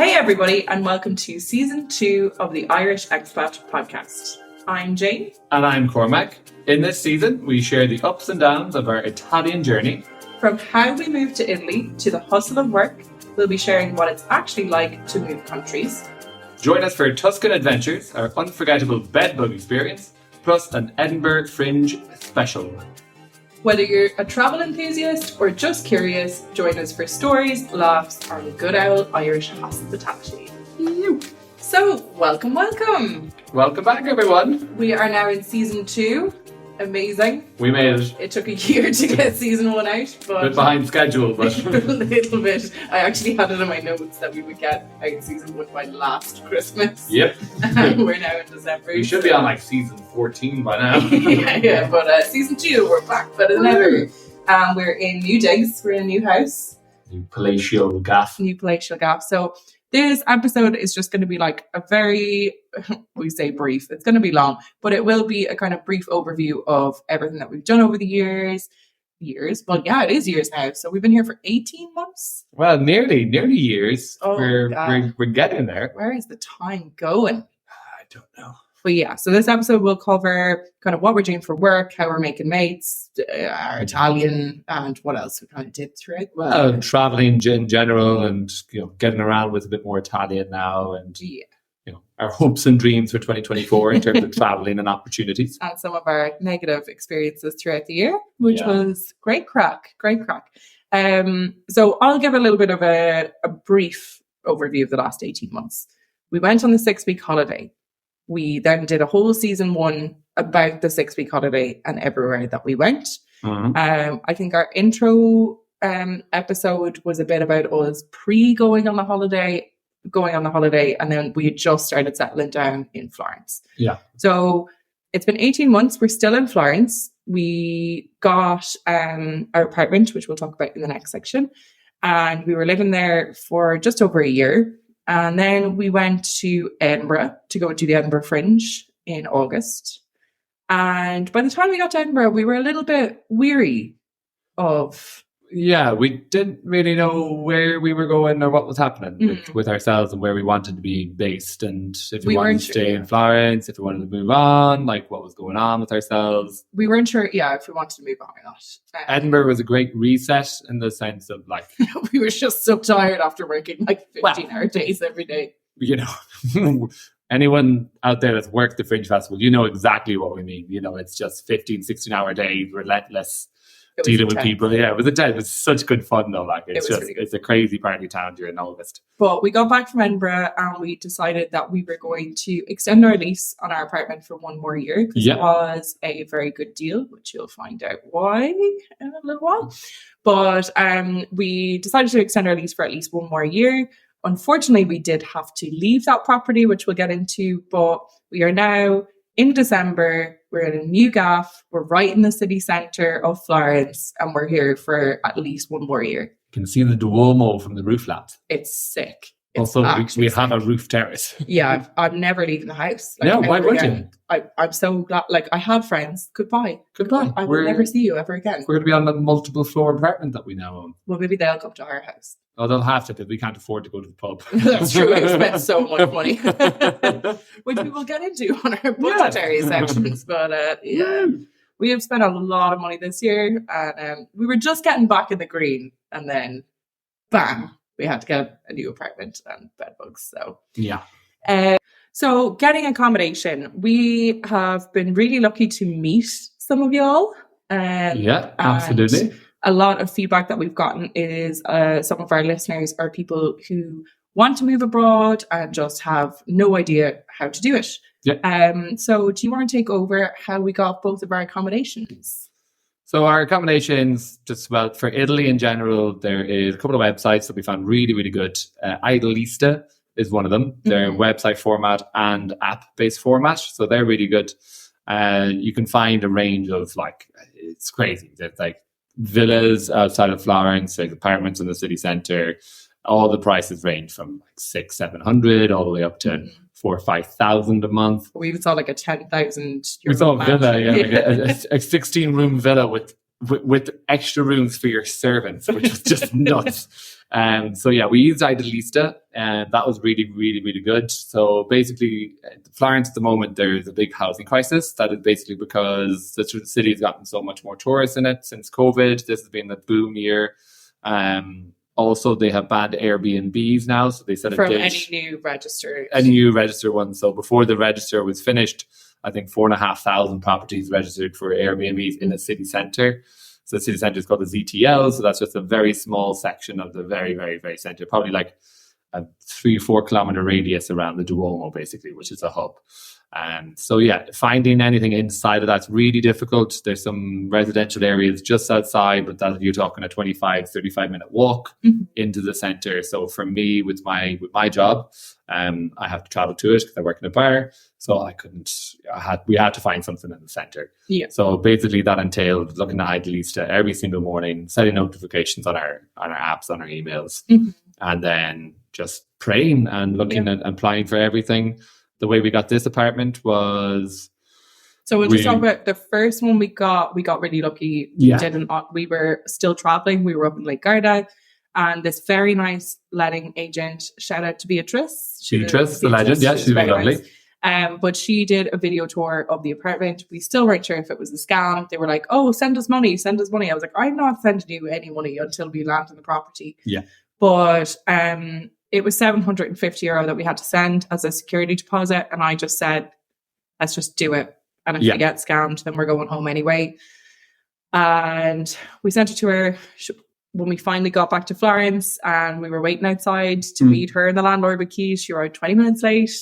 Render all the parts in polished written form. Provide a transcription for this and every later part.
Hey everybody, and welcome to season 2 of the Irish Expat podcast. I'm Jane. And I'm Cormac. In this season, we share the ups and downs of our Italian journey. From how we moved to Italy to the hustle of work, we'll be sharing what it's actually like to move countries. Join us for Tuscan adventures, our unforgettable bedbug experience, plus an Edinburgh Fringe special. Whether you're a travel enthusiast or just curious, join us for stories, laughs, and good old Irish hospitality. So, welcome. Welcome back, everyone. We are now in season 2. Amazing. We made it. It took a year to get season 1 out, but a bit behind schedule, but a little bit. I actually had it in my notes that we would get out season 1 by last Christmas. Yep. And we're now in December. We should be on like season 14 by now. yeah, but season 2, we're back better than ever. We're in new digs. We're in a new house. New palatial gaff. So this episode is just going to be like a very, we say brief, it's going to be long, but it will be a kind of brief overview of everything that we've done over the years. Well, yeah, it is years now. So we've been here for 18 months. Well, nearly years. Oh, we're getting there. Where is the time going? I don't know. But yeah, so this episode will cover kind of what we're doing for work, how we're making mates, our Italian, and what else we kind of did through it. Well, traveling in general, and getting around with a bit more Italian now, and our hopes and dreams for 2024 in terms of traveling and opportunities, and some of our negative experiences throughout the year, which was great crack. So I'll give a little bit of a brief overview of the last 18 months. We went on the 6-week holiday. We then did a whole season 1 about the 6-week holiday and everywhere that we went. Mm-hmm. I think our intro episode was a bit about us going on the holiday, and then we had just started settling down in Florence. Yeah. So it's been 18 months. We're still in Florence. We got our apartment, which we'll talk about in the next section. And we were living there for just over a year. And then we went to Edinburgh to go to the Edinburgh Fringe in August. And by the time we got to Edinburgh, we were a little bit weary of... Yeah, we didn't really know where we were going or what was happening with ourselves and where we wanted to be based. And if we wanted to stay in Florence, if we wanted to move on, like what was going on with ourselves. We weren't sure, if we wanted to move on or not. Edinburgh was a great reset in the sense of like... we were just so tired after working like 15-hour days every day. Anyone out there that's worked the Fringe Festival, you know exactly what we mean. It's just 15, 16-hour days, relentless... dealing with people. Yeah, it was such good fun though. Like it's a crazy party town during August. But we got back from Edinburgh and we decided that we were going to extend our lease on our apartment for 1 more year because it was a very good deal, which you'll find out why in a little while. But we decided to extend our lease for at least 1 more year. Unfortunately, we did have to leave that property, which we'll get into, but we are now in December. We're in a new gaff. We're right in the city centre of Florence, and we're here for at least 1 more year. You can see the Duomo from the roof lamp. It's sick. Also, we have a roof terrace. Yeah, I'm never leaving the house. Why would you? I'm so glad. I have friends. Goodbye. I will never see you ever again. We're going to be on the multiple floor apartment that we now own. Well, maybe they'll come to our house. Oh, they'll have to because we can't afford to go to the pub. That's true. We've spent so much money, which we will get into on our budgetary sections. But we have spent a lot of money this year, and we were just getting back in the green, and then bam, we had to get a new apartment and bed bugs. So so getting accommodation, we have been really lucky to meet some of y'all. Absolutely. A lot of feedback that we've gotten is some of our listeners are people who want to move abroad and just have no idea how to do it. Yeah. So do you want to take over how we got both of our accommodations? So our accommodations, for Italy in general, there is a couple of websites that we found really, really good. Idealista is one of them. They're website format and app-based format. So they're really good. You can find a range of it's crazy. There's villas outside of Florence, apartments in the city centre. All the prices range from 600-700 all the way up to 4,000 or 5,000 a month. We even saw a 10,000. We saw a villa, a 16-room villa with extra rooms for your servants, which was just nuts. So yeah, we used Idealista, and that was really, really, really good. So basically, Florence at the moment, there's a big housing crisis. That is basically because the city has gotten so much more tourists in it since COVID. This has been a boom year. Also, they have banned Airbnbs now, so they set a from date. Any new registered one. So before the register was finished, I think 4,500 properties registered for Airbnbs in the city centre. So the city centre is called the ZTL. So that's just a very small section of the very, very, very centre, probably like a 3-4 kilometre radius around the Duomo, basically, which is a hub. So yeah, finding anything inside of that's really difficult. There's some residential areas just outside, but that you're talking a 25-35 minute walk into the centre. So for me, with my job, I have to travel to it because I work in a bar. So we had to find something in the centre. Yeah. So basically that entailed looking at Idealista every single morning, setting notifications on our apps, on our emails, and then just praying and looking at applying for everything. The way we got this apartment was... So we'll just talk about the first one we got really lucky. We were still traveling. We were up in Lake Garda, and this very nice letting agent, shout out to Beatrice. Beatrice, the legend. Yeah, she's very lovely. Nice. But she did a video tour of the apartment. We still weren't sure if it was a scam. They were like, oh, send us money. I was like, I'm not sending you any money until we land on the property. Yeah. But it was €750 that we had to send as a security deposit. And I just said, let's just do it. And if we get scammed, then we're going home anyway. And we sent it to her when we finally got back to Florence, and we were waiting outside to meet her and the landlord with keys. She arrived 20 minutes late.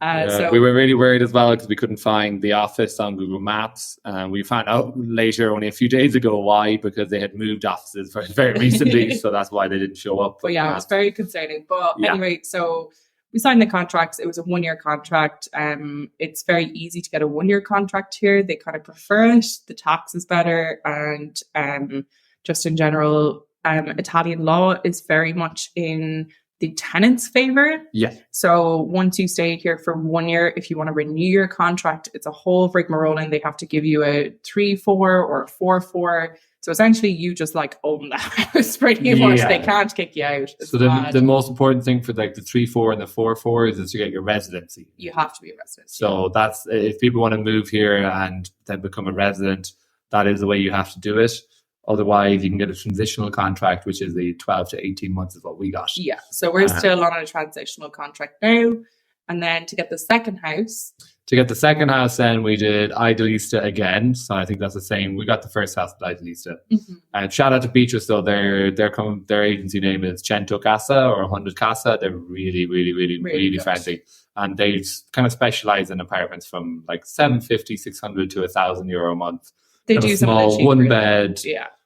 So we were really worried as well because we couldn't find the office on Google Maps. We found out later, only a few days ago, why, because they had moved offices very, very recently. So that's why they didn't show up. But yeah, it was very concerning. But anyway, so we signed the contracts. It was a 1-year contract. It's very easy to get a 1-year contract here. They kind of prefer it. The tax is better. And just in general, Italian law is very much in the tenant's favor. Yeah. So once you stay here for 1 year, if you want to renew your contract, it's a whole rigmarole, and they have to give you a 3-4 or a 4-4. So essentially, you just like own the house pretty much. They can't kick you out. So the most important thing for like the 3-4 and the 4-4 is to get your residency. You have to be a resident. So that's, if people want to move here and then become a resident, that is the way you have to do it. Otherwise, you can get a transitional contract, which is the 12 to 18 months is what we got. Yeah, so we're still on a transitional contract now. And then to get the second house... then we did Idealista again. So I think that's the same. We got the first house with Idealista. And shout out to Beatrice, though. Their agency name is Cento Casa or 100 Casa. They're really, really, really, really friendly. And they kind of specialize in apartments from like 750, 600 to €1,000 a month. They do small one bed,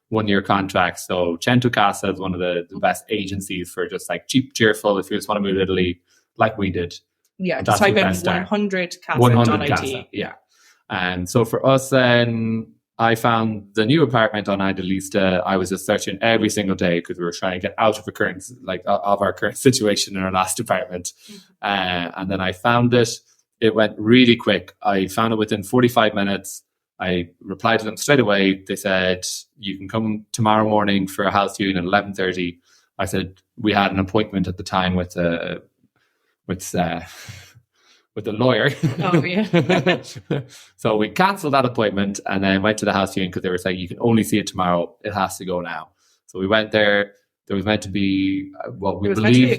1 year contract. So Cento Casa is one of the best agencies for just like cheap, cheerful. If you just want to move to Italy, like we did. Yeah, just type in 100 Casa. 100 Casa. Yeah. And so for us, then I found the new apartment on Idealista. I was just searching every single day because we were trying to get out of our current situation in our last apartment. And then I found it. It went really quick. I found it within 45 minutes. I replied to them straight away. They said, you can come tomorrow morning for a house viewing at 11:30. I said, we had an appointment at the time with the lawyer. Oh, yeah. So we cancelled that appointment and then went to the house viewing because they were saying, you can only see it tomorrow. It has to go now. So we went there. There was meant to be meant to be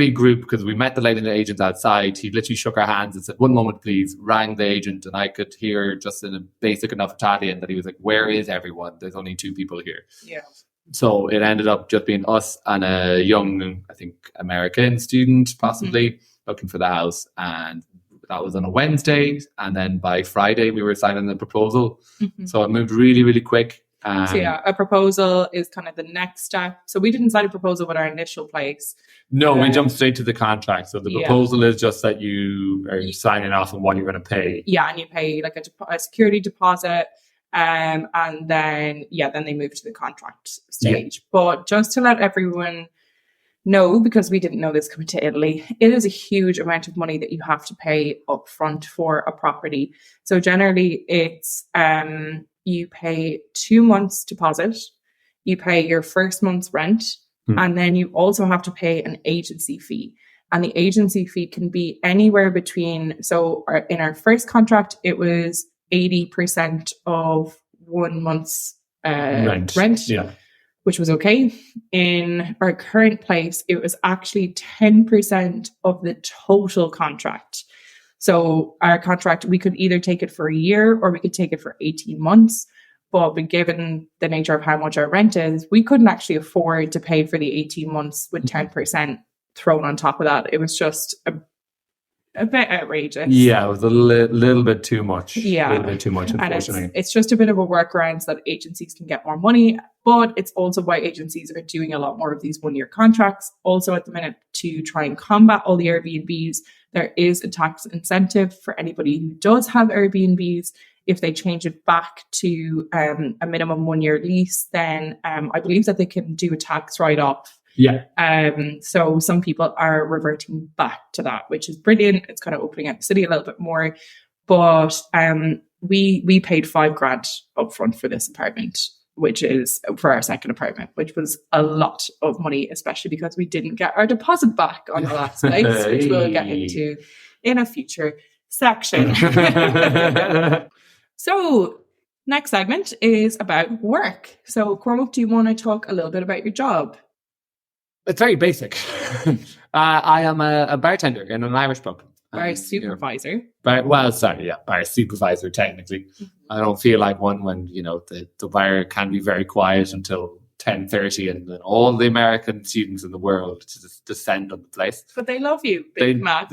a group because we met the lady agent outside. He literally shook our hands and said, 1 moment, please, rang the agent. And I could hear just in a basic enough Italian that he was like, where is everyone? There's only 2 people here. Yeah. So it ended up just being us and a young, I think, American student, possibly, looking for the house. And that was on a Wednesday. And then by Friday, we were signing the proposal. So it moved really, really quick. So yeah, a proposal is kind of the next step. So we didn't sign a proposal with our initial place. No, we jumped straight to the contract. So the proposal is just that you are signing off on what you're going to pay. Yeah, and you pay like a security deposit. And then they move to the contract stage. Yeah. But just to let everyone know, because we didn't know this coming to Italy, it is a huge amount of money that you have to pay up front for a property. So generally it's you pay 2 months deposit, you pay your first month's rent, And then you also have to pay an agency fee. And the agency fee can be anywhere between, so in our first contract, it was 80% of 1 month's rent, which was okay. In our current place, it was actually 10% of the total contract. So our contract, we could either take it for a year or we could take it for 18 months. But given the nature of how much our rent is, we couldn't actually afford to pay for the 18 months with 10% thrown on top of that. It was just a bit outrageous. Yeah, it was a little bit too much. Yeah. A little bit too much, unfortunately. And it's just a bit of a workaround so that agencies can get more money. But it's also why agencies are doing a lot more of these 1-year contracts. Also at the minute, to try and combat all the Airbnbs, there is a tax incentive for anybody who does have Airbnbs. If they change it back to a minimum 1-year lease, then I believe that they can do a tax write-off. Yeah. So some people are reverting back to that, which is brilliant. It's kind of opening up the city a little bit more. But we paid $5,000 upfront for this apartment, which is for our second apartment, which was a lot of money, especially because we didn't get our deposit back on the last place, which we'll get into in a future section. So next segment is about work. So Cormac, do you want to talk a little bit about your job? It's very basic. I am a bartender in an Irish pub. Bar supervisor. Bar supervisor, technically. I don't feel like one when, the bar can be very quiet until 10:30 and then all the American students in the world just descend on the place. But they love you, Big Mac.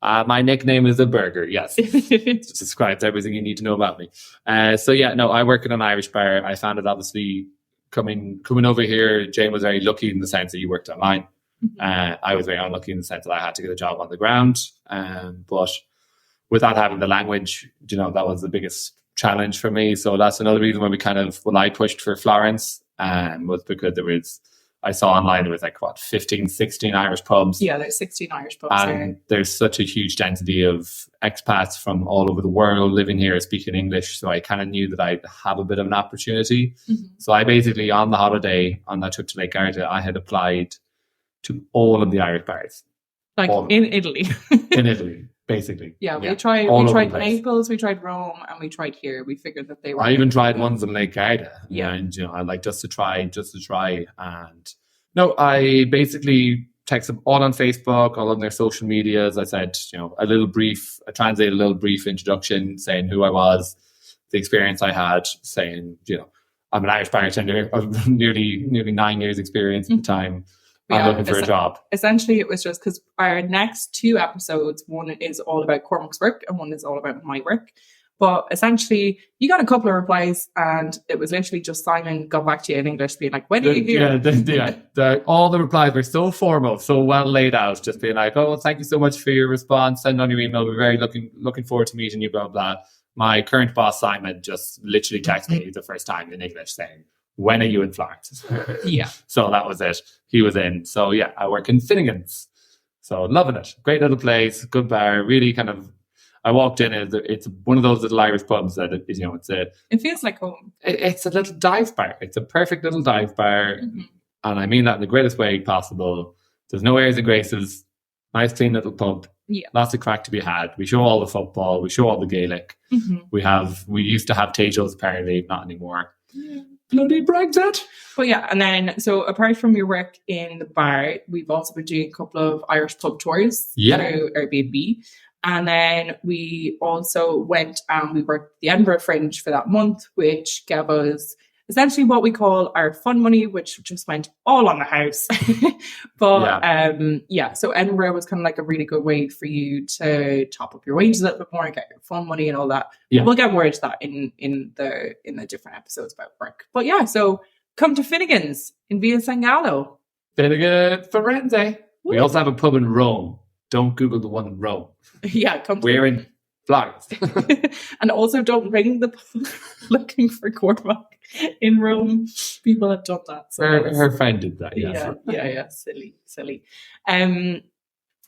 My nickname is a burger, yes. It describes everything you need to know about me. I work in an Irish bar. I found it obviously coming over here. Jane was very lucky in the sense that you worked online. I was very unlucky in the sense that I had to get a job on the ground. But without having the language, that was the biggest challenge for me. So that's another reason why I pushed for Florence was because I saw online there was 15, 16 Irish pubs. Yeah, there's 16 Irish pubs and there's such a huge density of expats from all over the world living here speaking English. So I kind of knew that I'd have a bit of an opportunity. So I basically, on the holiday, on that trip to Lake Garda, I had applied to all of the Irish bars. In Italy. In Italy, basically. Yeah, we tried Naples, we tried Rome, and we tried here. We figured that they were... I even tried ones in Lake Garda. Yeah. And, I like just to try. And no, I basically text them all on Facebook, all on their social medias. I said, I translated a little brief introduction saying who I was, the experience I had, saying, I'm an Irish bartender of nearly 9 years experience at the time. I'm looking for a job. Essentially, it was just because our next 2 episodes, one is all about Cormac's work and one is all about my work. But essentially, you got a couple of replies and it was literally just Simon got back to you in English being like, when are you here? All the replies were so formal, so well laid out, just being like, oh, thank you so much for your response. Send on your email. We're very looking forward to meeting you, blah, blah. My current boss, Simon, just literally texted me the first time in English saying, when are you in Florence? Yeah. So that was it. He was in. So yeah, I work in Finnegan's. So loving it. Great little place, good bar, really I walked in, it's one of those little Irish pubs that it feels like home. It's a little dive bar. It's a perfect little dive bar. And I mean that in the greatest way possible. There's no airs and graces. Nice clean little pub. Yeah. Lots of crack to be had. We show all the football. We show all the Gaelic. We used to have Tato's, apparently, not anymore. Yeah. Bloody Brexit. But yeah, and then so apart from your work in the bar, we've also been doing a couple of Irish pub tours through Airbnb. And then we also went and we worked the Edinburgh Fringe for that month, which gave us essentially what we call our fun money, which just went all on the house. But so Edinburgh was kind of like a really good way for you to top up your wages a little bit more and get your fun money and all that. Yeah. We'll get more into that in the different episodes about work. But yeah, so come to Finnegan's in Via San Gallo. Finnegan Firenze. We also have a pub in Rome. Don't Google the one in Rome. Yeah, come to We're in Florence. And also don't ring the pub looking for Cormac in Rome. People have done that. So her friend did that, yes. Yeah. Silly.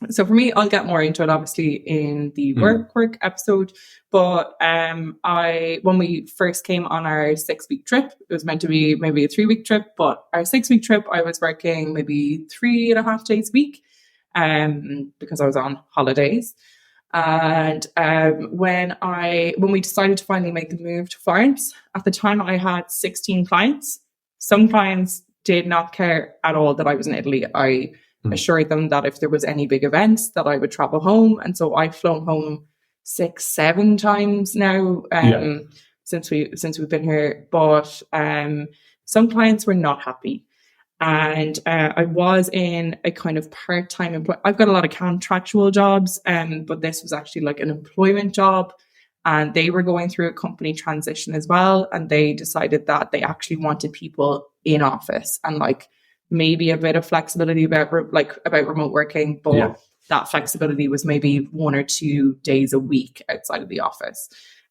So for me, I'll get more into it obviously in the work episode. But when we first came on our 6-week trip, it was meant to be maybe a 3-week trip, but our 6-week trip, I was working maybe 3.5 days a week, because I was on holidays. And when we decided to finally make the move to Florence, at the time I had 16 clients. Some clients did not care at all that I was in Italy. I assured them that if there was any big events that I would travel home. And so I've flown home 6-7 times now since we've been here. But some clients were not happy. And I was in a kind of part-time employment. I've got a lot of contractual jobs, but this was actually like an employment job. And they were going through a company transition as well. And they decided that they actually wanted people in office and like maybe a bit of flexibility about remote working, but that flexibility was maybe 1 or 2 days a week outside of the office.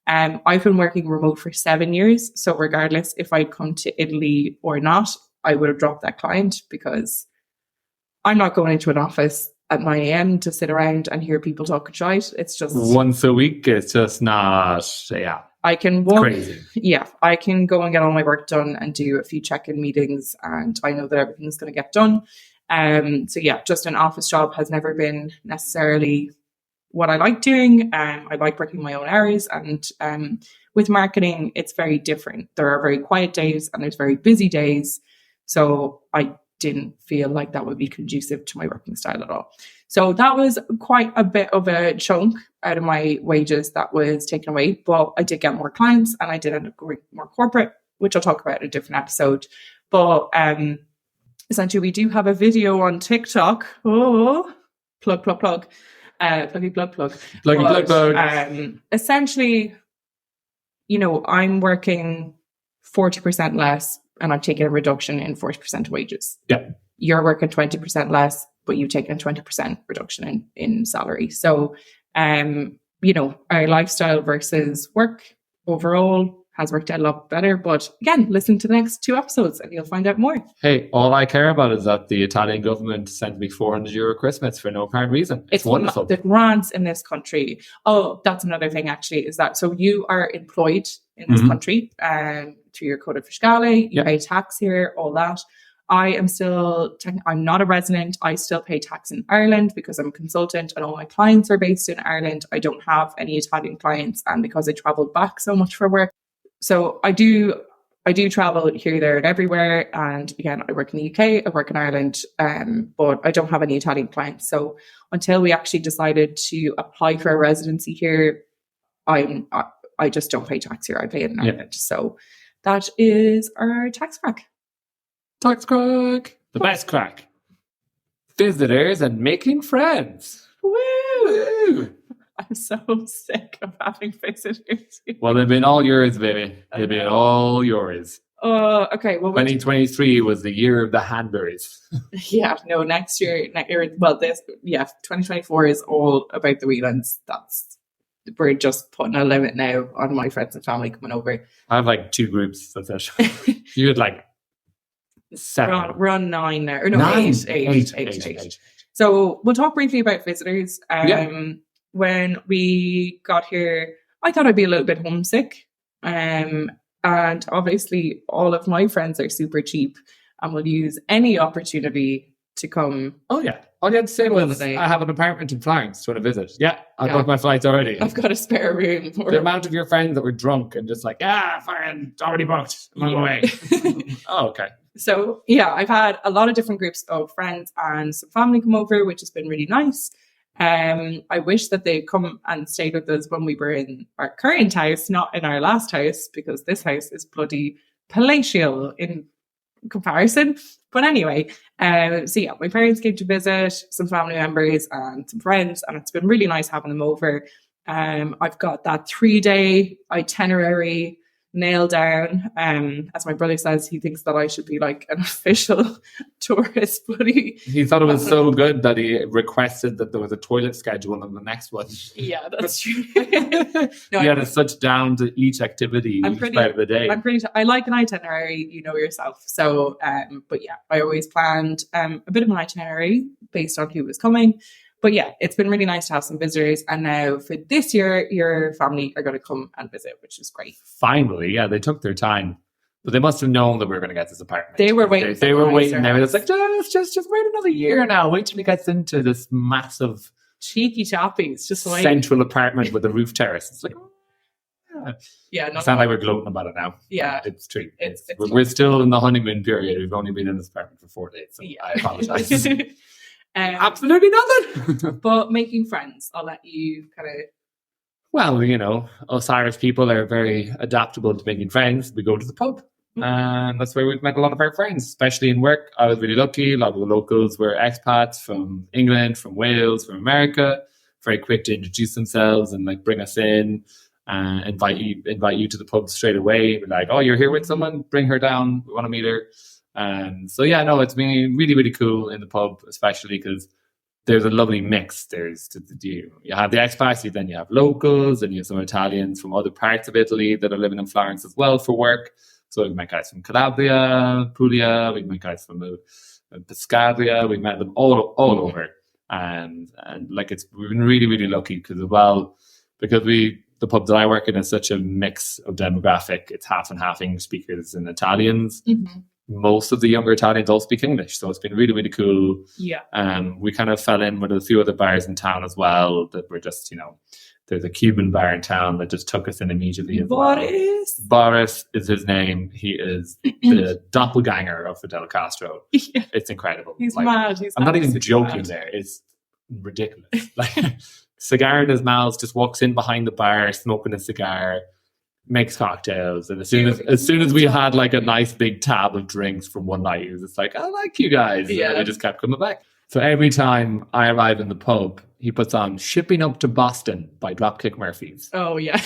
I've been working remote for 7 years. So regardless if I'd come to Italy or not, I would have dropped that client because I'm not going into an office at 9 a.m. to sit around and hear people talk shite. It's just once a week. It's just not, I can walk, crazy. Yeah, I can go and get all my work done and do a few check-in meetings, and I know that everything's going to get done. So yeah, just an office job has never been necessarily what I like doing. I like working my own hours, and with marketing, it's very different. There are very quiet days and there's very busy days. So I didn't feel like that would be conducive to my working style at all. So that was quite a bit of a chunk out of my wages that was taken away, but I did get more clients and I did end up going more corporate, which I'll talk about in a different episode. But essentially we do have a video on TikTok. Oh, plug. Pluggy plug. Essentially, I'm working 40% less and I'm taking a reduction in 40% of wages. Yeah. You're working 20% less, but you've taken a 20% reduction in salary. So, our lifestyle versus work overall has worked out a lot better. But again, listen to the next 2 episodes and you'll find out more. Hey, all I care about is that the Italian government sent me €400 Christmas for no apparent reason. It's wonderful. The grants in this country. Oh, that's another thing actually, is that so you are employed in this country through your Code Fiscale, you pay tax here, all that. I am still, I'm not a resident. I still pay tax in Ireland because I'm a consultant and all my clients are based in Ireland. I don't have any Italian clients, and because I travel back so much for work. So I do travel here, there and everywhere. And again, I work in the UK, I work in Ireland, but I don't have any Italian clients. So until we actually decided to apply for a residency here, I just don't pay tax here. I pay it in Ireland. So that is our tax crack. Tax crack. The best crack. Visitors and making friends. Woo! I'm so sick of having visitors. Well, they've been all yours, baby. They've been all yours. Okay. Well, 2023 was the year of the Hanberries. Yeah, no, next year, 2024 is all about the Whelans. We're just putting a limit now on my friends and family coming over. I have like 2 groups. That's it. You had like 7. We're on 9 now. Or no, 8. So we'll talk briefly about visitors. When we got here, I thought I'd be a little bit homesick. And obviously all of my friends are super cheap and will use any opportunity to come. Oh yeah. All you had to say was, I have an apartment in Florence to want to visit. Yeah, I've booked my flights already. I've got a spare room. The amount of your friends that were drunk and just like, fine, it's already booked. I'm on my way. Oh, okay. So yeah, I've had a lot of different groups of friends and some family come over, which has been really nice. I wish that they'd come and stayed with us when we were in our current house, not in our last house, because this house is bloody palatial in comparison. But anyway, so yeah, my parents came to visit, some family members and some friends, and it's been really nice having them over. I've got that 3-day itinerary nailed down. As my brother says, he thinks that I should be like an official tourist, but he thought it was so good that he requested that there was a toilet schedule on the next one. Yeah, that's true. No, he had a such down to each activity each part of the day. I like an itinerary, you know yourself. So, but yeah, I always planned a bit of an itinerary based on who was coming. But yeah, it's been really nice to have some visitors. And now for this year, your family are going to come and visit, which is great. Finally, yeah, they took their time. But they must have known that we were going to get this apartment. They were waiting. They were waiting. They were just like, just wait another year now. Wait till he gets into this massive... cheeky chappies. Just like... central apartment with a roof terrace. It's like... Yeah, it's not like we're gloating about it now. Yeah, it's true. We're still in the honeymoon period. We've only been in this apartment for 4 days, so I apologize. Absolutely nothing. But making friends, I'll let you kind of. Well, you know, us Irish people are very adaptable to making friends. We go to the pub, and that's where we've met a lot of our friends, especially in work. I was really lucky. A lot of the locals were expats from England, from Wales, from America. Very quick to introduce themselves and like bring us in. Invite you to the pub straight away. We're like, oh, you're here with someone? Bring her down. We want to meet her. So yeah, no, it's been really, really cool in the pub, especially because there's a lovely mix. You have the expats, then you have locals, and you have some Italians from other parts of Italy that are living in Florence as well for work. So we've met guys from Calabria, Puglia, we've met guys from Pescaria. We've met them all over, and like we've been really, really lucky because the pub that I work in is such a mix of demographic. It's half and half English speakers and Italians. Mm-hmm. Most of the younger Italians all speak English, so it's been really, really cool. Yeah. We kind of fell in with a few other bars in town as well that were just, you know, there's a Cuban bar in town that just took us in immediately as well. Boris is his name. He is the doppelganger of Fidel Castro. Yeah. It's incredible. He's mad. I'm not even joking there. It's ridiculous. Like, cigar in his mouth, just walks in behind the bar, smoking a cigar, makes cocktails, and as soon as we had like a nice big tab of drinks from one night, he was just like, I like you guys. Yeah. And I just kept coming back. So every time I arrive in the pub, he puts on Shipping Up to Boston by Dropkick Murphys. Oh yeah.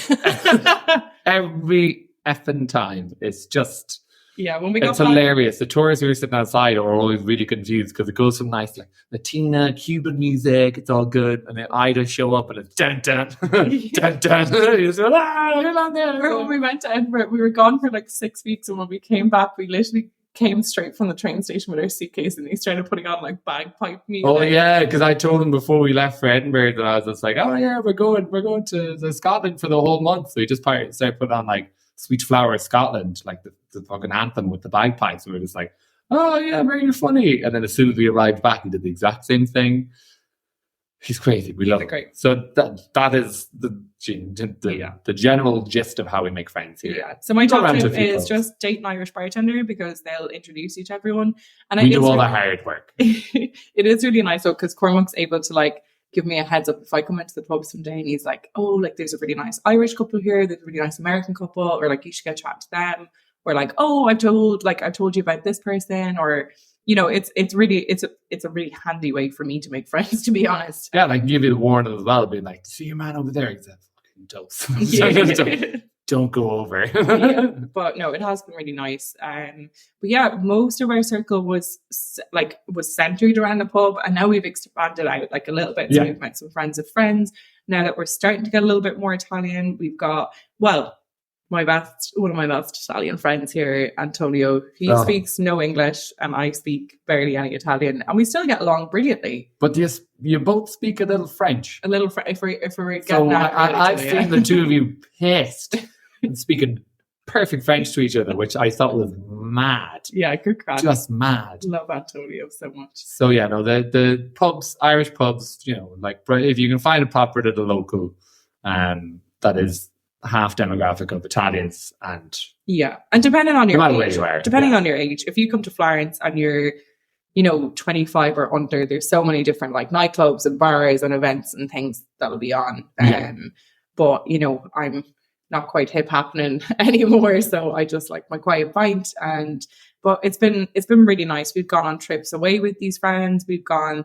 Every effing time. It's just... Yeah, it's hilarious. The tourists who are sitting outside are always really confused because it goes from nice like Latina, Cuban music, it's all good, and then I just show up and it's dun dun dun dun. Remember when we went to Edinburgh, we were gone for like 6 weeks, and when we came back, we literally came straight from the train station with our suitcase, and he started putting on like bagpipe music. Oh yeah, because I told him before we left for Edinburgh that I was just like, oh yeah, we're going to Scotland for the whole month. So he just started putting on like Sweet Flower of Scotland, like the fucking anthem with the bagpipes. We were just like, oh yeah, very funny. And then as soon as we arrived back, he did the exact same thing. He's crazy. We love it. So that is the general gist of how we make friends here. Yeah. So my top tip is just date an Irish bartender because they'll introduce you to everyone. And we do all the hard work. It is really nice though, because Cormac's able to like give me a heads up if I come into the pub someday and he's like, oh, like there's a really nice Irish couple here, there's a really nice American couple, or like you should go chat to them, or like, oh, I've told you about this person, or you know, it's a really handy way for me to make friends, to be honest. Yeah, like give you the warning as well, being like, see your man over there, he's a fucking dose. Don't go over. Yeah, but no, it has been really nice. But yeah, most of our circle was centered around the pub, and now we've expanded out like a little bit. So we've met some friends of friends. Now that we're starting to get a little bit more Italian, we've got one of my best Italian friends here, Antonio. He speaks no English, and I speak barely any Italian, and we still get along brilliantly. But you both speak a little French. A little French. If we're getting so I've seen the two of you pissed and speaking perfect French to each other, which I thought was mad. Yeah, good crack. Just mad. Love Antonio so much. So yeah, no, the pubs, Irish pubs, you know, like if you can find a proper little local, that is half demographic of Italians, and depending on your age, on your age, if you come to Florence and you're 25 or under, there's so many different like nightclubs and bars and events and things that'll be on. But I'm not quite hip happening anymore, so I just like my quiet pint. But it's been really nice. We've gone on trips away with these friends. We've gone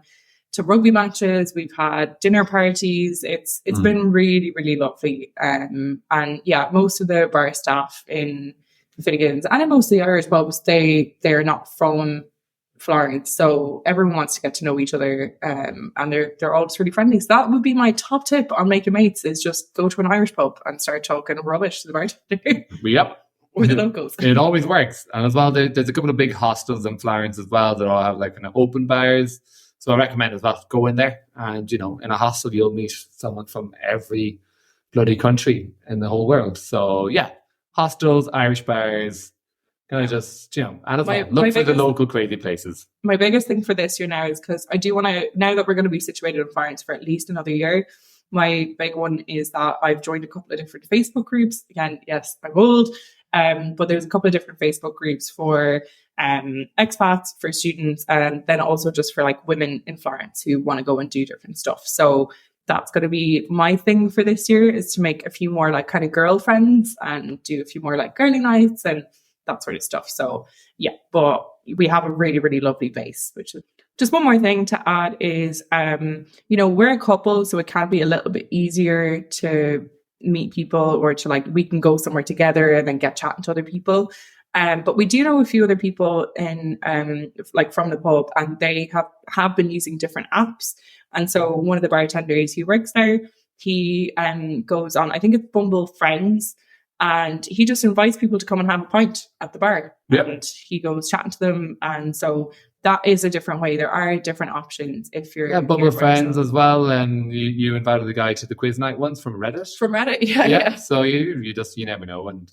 to rugby matches. We've had dinner parties. It's been really, really lovely. And yeah, most of the bar staff in Finnegan's and in most of the Irish pubs, they're not from Florence, so everyone wants to get to know each other, and they're all just really friendly. So that would be my top tip on making mates: is just go to an Irish pub and start talking rubbish to the bartender. Yep. Or the locals. It always works. And as well, there's a couple of big hostels in Florence as well that all have like open bars. So I recommend as well, go in there, and in a hostel you'll meet someone from every bloody country in the whole world. So yeah, hostels, Irish bars, kind of just, and as well, look for the local crazy places. My biggest thing for this year now is because I do want to, now that we're going to be situated in Florence for at least another year, my big one is that I've joined a couple of different Facebook groups. Again, yes, I'm old, but there's a couple of different Facebook groups for expats, for students, and then also just for like women in Florence who want to go and do different stuff. So that's going to be my thing for this year, is to make a few more like kind of girlfriends and do a few more like girly nights and that sort of stuff. So yeah, but we have a really, really lovely base, which is just one more thing to add is, we're a couple, so it can be a little bit easier to meet people, or to like, we can go somewhere together and then get chatting to other people. But we do know a few other people in, like from the pub, and they have been using different apps. And so one of the bartenders who works there, he goes on, I think it's Bumble Friends, and he just invites people to come and have a pint at the bar. Yep. And he goes chatting to them. And so that is a different way. There are different options if you're... Yeah, Bumble Friends as well. And you invited the guy to the quiz night once from Reddit. From Reddit, yeah. So you never know. And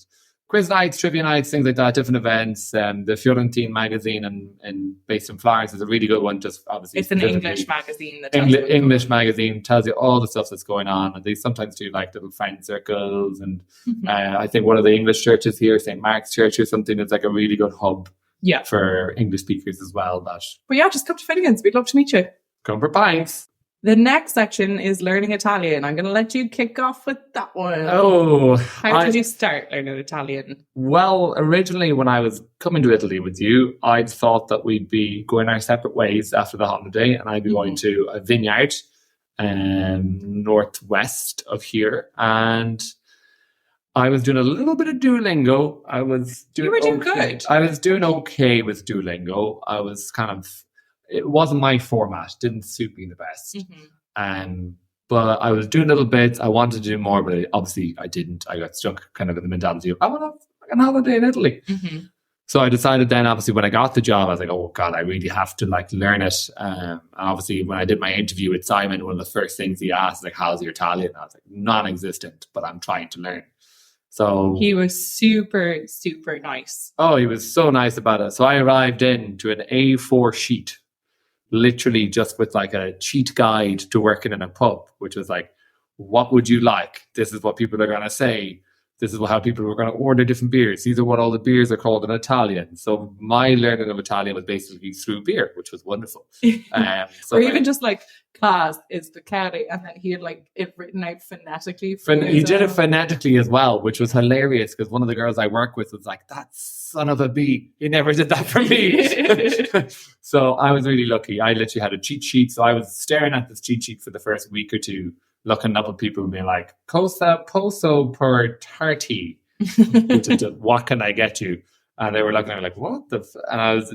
quiz nights, trivia nights, things like that, different events. The Fiorentine magazine and based in Florence is a really good one. Just obviously, it's an English magazine. English magazine tells you all the stuff that's going on, and they sometimes do like little friend circles. And I think one of the English churches here, St. Mark's Church or something, is like a really good hub. Yeah, for English speakers as well. But yeah, just come to Finnegan's. We'd love to meet you. Come for pints. The next section is learning Italian. I'm going to let you kick off with that one. Oh. How did you start learning Italian? Well, originally when I was coming to Italy with you, I'd thought that we'd be going our separate ways after the holiday, and I'd be going to a vineyard northwest of here. And I was doing a little bit of Duolingo. You were doing good. I was doing okay with Duolingo. I was it wasn't my format. Didn't suit me the best. But I was doing little bits. I wanted to do more, but obviously I didn't. I got stuck kind of in the mentality of, I want to have a holiday in Italy. So I decided then, obviously, when I got the job, I was like, oh God, I really have to like learn it. And obviously, when I did my interview with Simon, one of the first things he asked, like, how's your Italian? I was like, non-existent, but I'm trying to learn. So he was super, super nice. Oh, he was so nice about it. So I arrived into an A4 sheet, literally just with like a cheat guide to working in a pub, which was like, what would you like? This is what people are going to say. This is how people were going to order different beers. These are what all the beers are called in Italian. So my learning of Italian was basically through beer, which was wonderful. Or even just like class is the caddy, and then he had like it written out phonetically. He did it phonetically as well, which was hilarious because one of the girls I work with was like, that son of a bee, he never did that for me. So I was really lucky. I literally had a cheat sheet. So I was staring at this cheat sheet for the first week or two, looking up at people and being like, Cosa posso per 30? What can I get you? And they were looking at me like, what the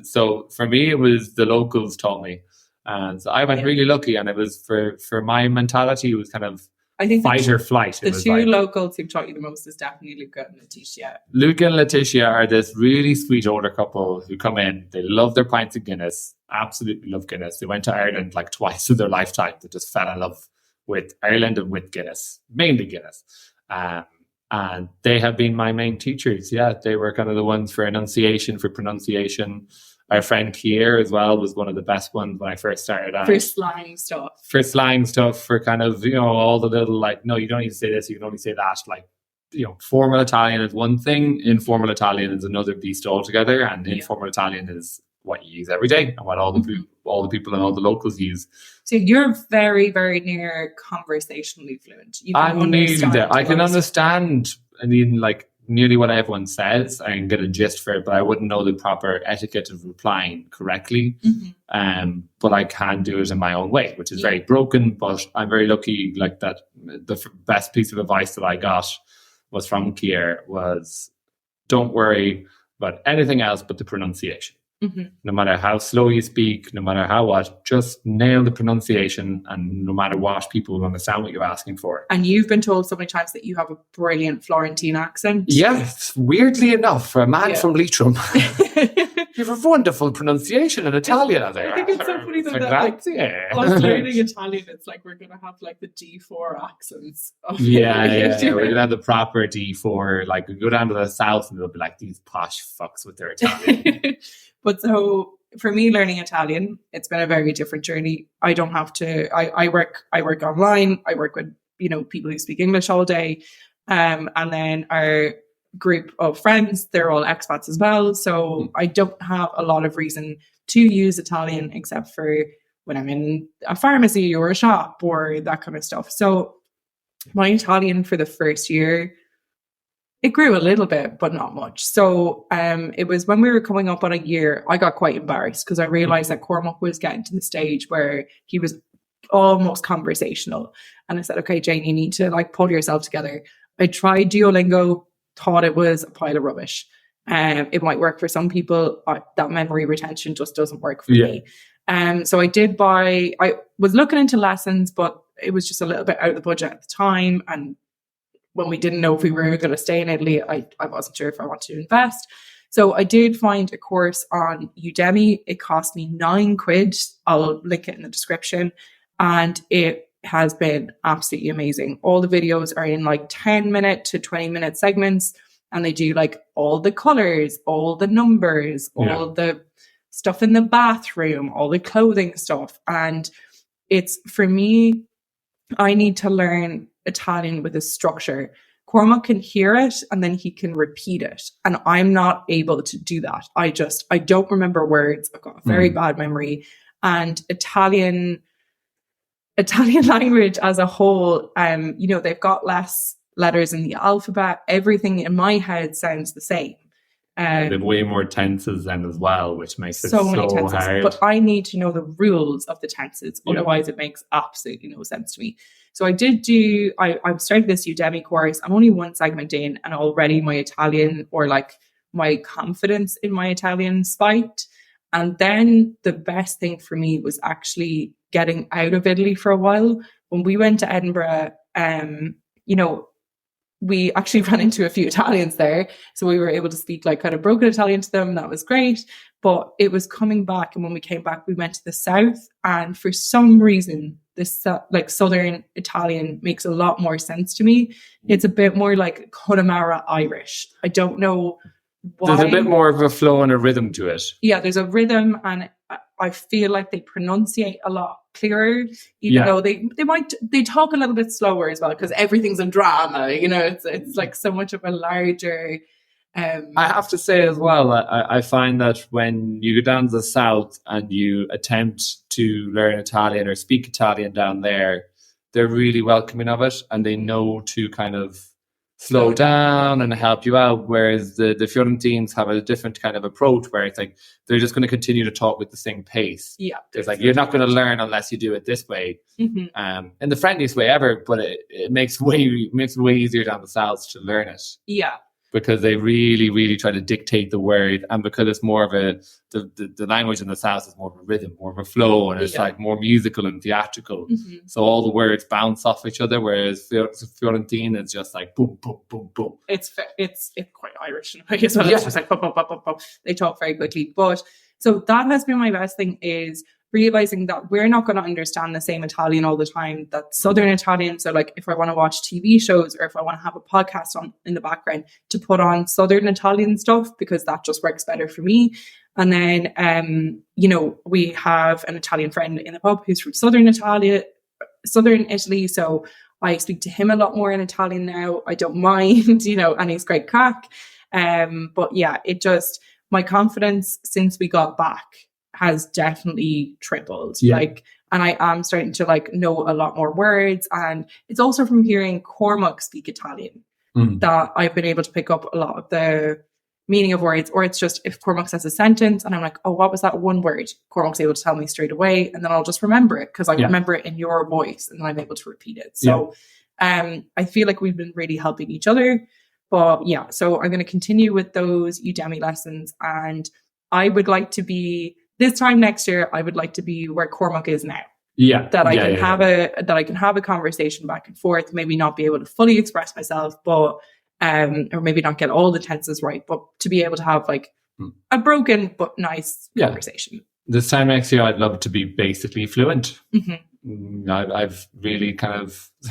so for me, it was the locals taught me. And so I went really lucky, and it was for my mentality, it was kind of, I think, fight or flight. The two locals who've taught you the most is definitely Luca and Letitia. Luca and Letitia are this really sweet older couple who come in. They love their pints of Guinness, absolutely love Guinness. They went to Ireland like twice in their lifetime. They just fell in love with Ireland and with Guinness, mainly Guinness. And they have been my main teachers. Yeah, they were kind of the ones for enunciation, for pronunciation. Our friend Kier as well was one of the best ones when I first started out. For slang stuff. For kind of, all the little like, no, you don't need to say this, you can only say that. Like, formal Italian is one thing, informal Italian is another beast altogether. And informal Italian is what you use every day and what all the people and all the locals use. So you're very, very near conversationally fluent. I'm nearly there. I can understand, like nearly what everyone says. I can get a gist for it, but I wouldn't know the proper etiquette of replying correctly. But I can do it in my own way, which is very broken. But I'm very lucky. Like that, the best piece of advice that I got was from Kier was, don't worry about anything else but the pronunciation. No matter how slow you speak, no matter how what, just nail the pronunciation, and no matter what, people will understand what you're asking for. And you've been told so many times that you have a brilliant Florentine accent. Yes, weirdly enough, for a man from Leitrim. You have a wonderful pronunciation in Italian. I think it's so funny that us learning Italian, it's like we're going to have like the D4 accents. We're going to have the proper D4. Like we go down to the south and they'll be like these posh fucks with their Italian. But so for me, learning Italian, it's been a very different journey. I don't have to. I work online. I work with people who speak English all day, and then our group of friends, they're all expats as well. So I don't have a lot of reason to use Italian except for when I'm in a pharmacy or a shop or that kind of stuff. So my Italian for the first year, it grew a little bit, but not much. So it was when we were coming up on a year, I got quite embarrassed because I realized that Cormac was getting to the stage where he was almost conversational. And I said, okay, Jane, you need to like pull yourself together. I tried Duolingo, thought it was a pile of rubbish. It might work for some people. That memory retention just doesn't work for me. So I was looking into lessons, but it was just a little bit out of the budget at the time. And when we didn't know if we were going to stay in Italy, I wasn't sure if I wanted to invest. So I did find a course on Udemy. It cost me £9. I'll link it in the description. And it has been absolutely amazing. All the videos are in like 10-minute to 20-minute segments. And they do like all the colors, all the numbers, all the stuff in the bathroom, all the clothing stuff. And it's, for me, I need to learn Italian with a structure. Cormac can hear it and then he can repeat it. And I'm not able to do that. I don't remember words. I've got a very bad memory. And Italian language as a whole, they've got less letters in the alphabet. Everything in my head sounds the same. They have way more tenses then as well, which makes it so many tenses. Hard. But I need to know the rules of the tenses. Otherwise, it makes absolutely no sense to me. So I started this Udemy course. I'm only one segment in, and already my Italian, or like my confidence in my Italian, spiked. And then the best thing for me was actually getting out of Italy for a while. When we went to Edinburgh, we actually ran into a few Italians there. So we were able to speak like kind of broken Italian to them. That was great. But it was coming back. And when we came back, we went to the south. And for some reason, this like Southern Italian makes a lot more sense to me. It's a bit more like Connemara Irish. I don't know why. There's a bit more of a flow and a rhythm to it. Yeah, there's a rhythm, and I feel like they pronunciate a lot clearer, even though they talk a little bit slower as well, because everything's in drama. It's like so much of a larger. I have to say as well, I find that when you go down to the south and you attempt to learn Italian or speak Italian down there, they're really welcoming of it, and they know to kind of slow down and help you out, whereas the Fiorentines have a different kind of approach where it's like they're just going to continue to talk with the same pace. It's like you're not going to learn unless you do it this way, in the friendliest way ever, but it makes it way easier down the south to learn it. Because they really, really try to dictate the word, and because it's more of the language in the south is more of a rhythm, more of a flow, and it's like more musical and theatrical. So all the words bounce off each other, whereas Florentine is just like boom, boom, boom, boom. It's quite Irish in a way as well. It's just like pop, pop, pop, pop, pop. They talk very quickly. But so that has been my best thing, is realizing that we're not going to understand the same Italian all the time, that Southern Italian. So like if I want to watch TV shows, or if I want to have a podcast on in the background, to put on Southern Italian stuff, because that just works better for me. And then, we have an Italian friend in the pub who's from Southern Italy. So I speak to him a lot more in Italian now. I don't mind, and he's great crack. But yeah, my confidence since we got back has definitely tripled. And I am starting to know a lot more words. And it's also from hearing Cormac speak Italian that I've been able to pick up a lot of the meaning of words. Or it's just if Cormac says a sentence and I'm like, oh, what was that one word? Cormac's able to tell me straight away, and then I'll just remember it because I remember it in your voice, and then I'm able to repeat it. So I feel like we've been really helping each other. But yeah, so I'm going to continue with those Udemy lessons, and I would like to be, this time next year, I would like to be where Cormac is now. That I can have a conversation back and forth, maybe not be able to fully express myself, but or maybe not get all the tenses right, but to be able to have a broken but nice conversation. This time next year, I'd love to be basically fluent. Mm-hmm. I've really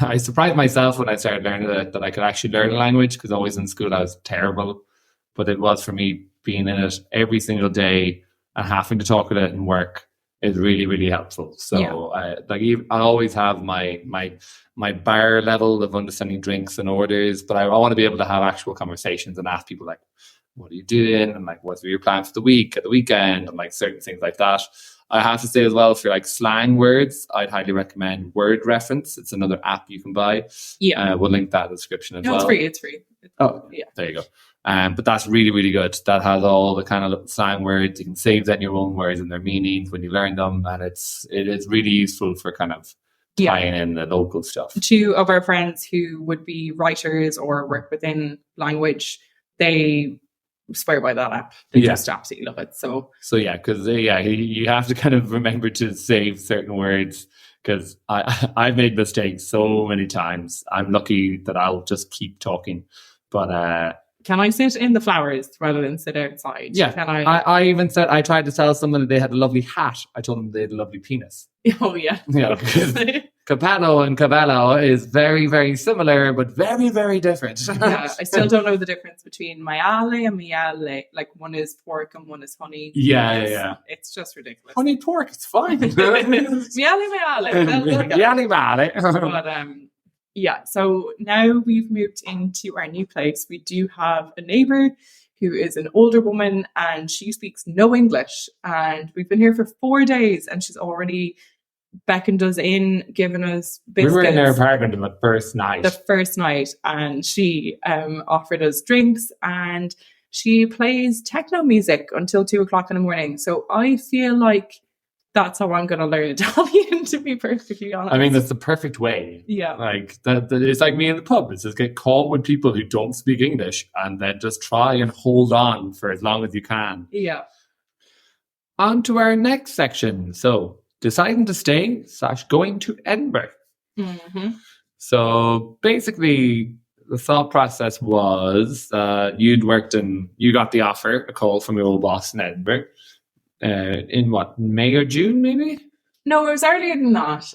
I surprised myself when I started learning that I could actually learn a language, because always in school I was terrible. But it was for me being in it every single day and having to talk with it in work is really, really helpful. So I always have my bar level of understanding drinks and orders, but I want to be able to have actual conversations and ask people like, what are you doing? And like, what's your plan for the week, at the weekend, and like certain things like that. I have to say as well, for like slang words, I'd highly recommend Word Reference. It's another app you can buy. Yeah. We'll link that in the description as well. It's free. Oh, yeah. There you go. But that's really, really good. That has all the kind of slang words. You can save then your own words and their meanings when you learn them. And it is really useful for kind of tying in the local stuff. 2 of our friends who would be writers or work within language, they swear by that app. They just absolutely love it. So yeah, because you have to kind of remember to save certain words, because I've made mistakes so many times. I'm lucky that I'll just keep talking. But can I sit in the flowers rather than sit outside? Yeah. Can I even said, I tried to tell someone that they had a lovely hat. I told them they had a lovely penis. Oh, yeah. Yeah. Capello and Cavello is very, very similar, but very, very different. Yeah, I still don't know the difference between maiale and miele. Like, one is pork and one is honey. Yeah. It's just ridiculous. Honey pork, it's fine. Miele, miele. Miele, miele. But, yeah, so now we've moved into our new place. We do have a neighbour who is an older woman, and she speaks no English. And we've been here for 4 days, and she's already beckoned us in, given us biscuits. We were in her apartment on the first night. And she offered us drinks, and she plays techno music until 2:00 in the morning. So I feel like that's how I'm going to learn Italian, to be perfectly honest. I mean, that's the perfect way. Yeah. Like, that it's like me in the pub. It's just get caught with people who don't speak English, and then just try and hold on for as long as you can. Yeah. On to our next section. So, deciding to stay / going to Edinburgh. Mm-hmm. So, basically, the thought process was you got the offer, a call from your old boss in Edinburgh. In what, May or June, maybe? No, it was earlier than that.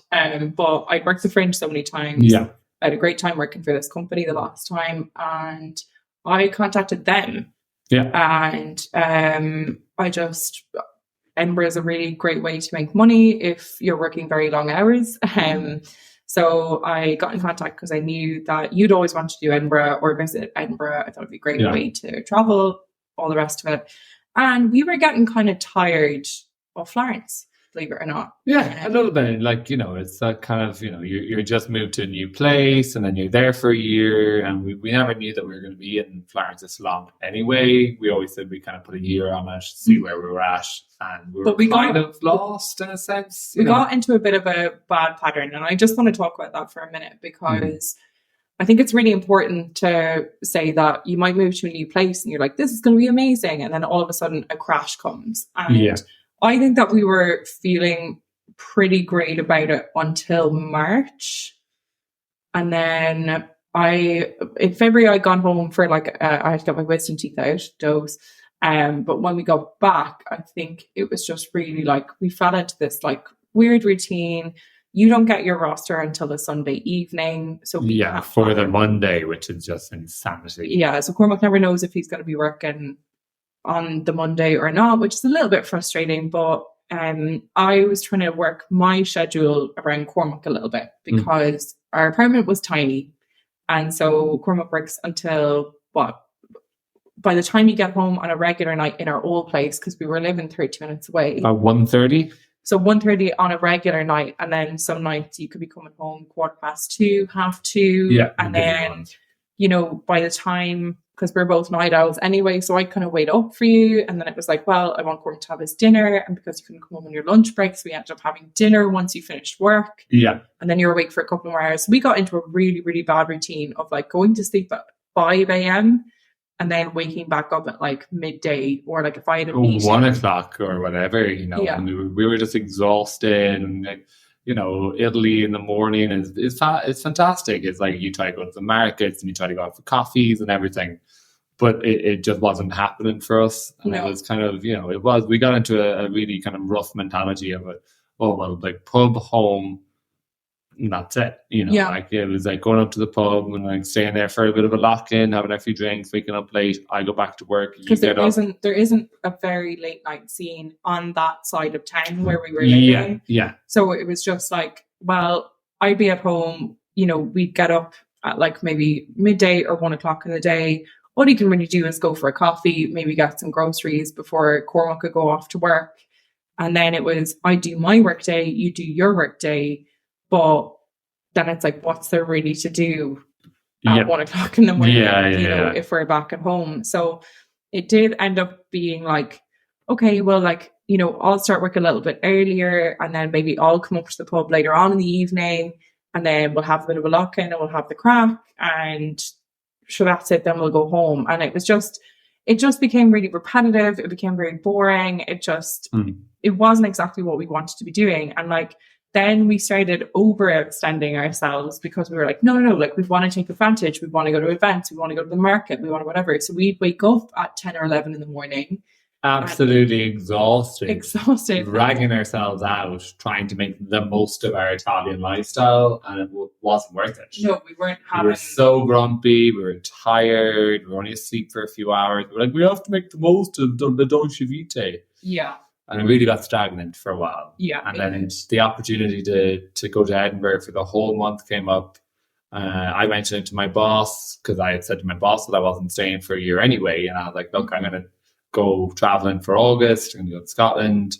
But I'd worked the Fringe so many times. Yeah. I had a great time working for this company the last time, and I contacted them. Yeah. And Edinburgh is a really great way to make money if you're working very long hours. So I got in contact because I knew that you'd always want to do Edinburgh or visit Edinburgh. I thought it'd be a great way to travel, all the rest of it. And we were getting kind of tired of Florence, believe it or not. Yeah, a little bit. Like, it's that kind of, you're just moved to a new place, and then you're there for a year. And we never knew that we were going to be in Florence this long anyway. We always said we kind of put a year on it, see where we were at. And we were kind of lost in a sense. We got into a bit of a bad pattern. And I just want to talk about that for a minute, because I think it's really important to say that you might move to a new place and you're like, this is going to be amazing. And then all of a sudden a crash comes. And I think that we were feeling pretty great about it until March. And then in February, I'd gone home for I had to get my wisdom teeth out, dose. But when we got back, I think it was just really we fell into this weird routine. You don't get your roster until the Sunday evening. So for the Monday, which is just insanity. Yeah, so Cormac never knows if he's going to be working on the Monday or not, which is a little bit frustrating. But I was trying to work my schedule around Cormac a little bit, because our apartment was tiny. And so Cormac works until, by the time you get home on a regular night in our old place, because we were living 30 minutes away. About 1:30? So 1:30 on a regular night, and then some nights you could be coming home 2:15, 2:30. Yeah. And then, by the time, because we're both night owls anyway, so I kind of wait up for you. And then it was I want Cormac to have his dinner. And because you couldn't come home on your lunch break, so we ended up having dinner once you finished work. Yeah. And then you're awake for a couple more hours. We got into a really, really bad routine of going to sleep at 5 a.m. and then waking back up at midday, or if I had a meeting. 1 o'clock or whatever, and we were just exhausted. And Italy in the morning is fantastic. It's you try to go to the markets and you try to go out for coffees and everything. but it just wasn't happening for us. And No. it was kind of, we got into a really kind of rough mentality of it. Oh, well, like pub, home, and that's it. Like it was like going up to the pub and like staying there for a bit of a lock-in, having a few drinks, waking up late. I go back to work. Because there isn't a very late night scene on that side of town where we were living. Yeah. So it was just like, well, I'd be at home, we'd get up at like maybe midday or 1 o'clock in the day. All you can really do is go for a coffee, maybe get some groceries before Cormac could go off to work. And then it was, I do my work day, you do your work day. But then it's like, what's there really to do at 1 o'clock in the morning, if we're back at home? So it did end up being like, okay, well, like, I'll start work a little bit earlier and then maybe I'll come up to the pub later on in the evening and then we'll have a bit of a lock-in and we'll have the crack and sure, that's it, then we'll go home. And it just became really repetitive. It became very boring. It wasn't exactly what we wanted to be doing. And like, then we started overextending ourselves because we were like, no, like we want to take advantage. We want to go to events. We want to go to the market. We want to whatever. So we'd wake up at 10 or 11 in the morning. Absolutely exhausted, dragging right? ourselves out, trying to make the most of our Italian lifestyle, and it wasn't worth it. No, we weren't having... We were so grumpy, we were tired, we were only asleep for a few hours. We were like, we have to make the most of the Dolce Vita. Yeah. And it really got stagnant for a while. Yeah. And then the opportunity to go to Edinburgh for the whole month came up. I mentioned it to my boss because I had said to my boss that I wasn't staying for a year anyway. And I was like, look, I'm going to go traveling for August. I'm going to go to Scotland.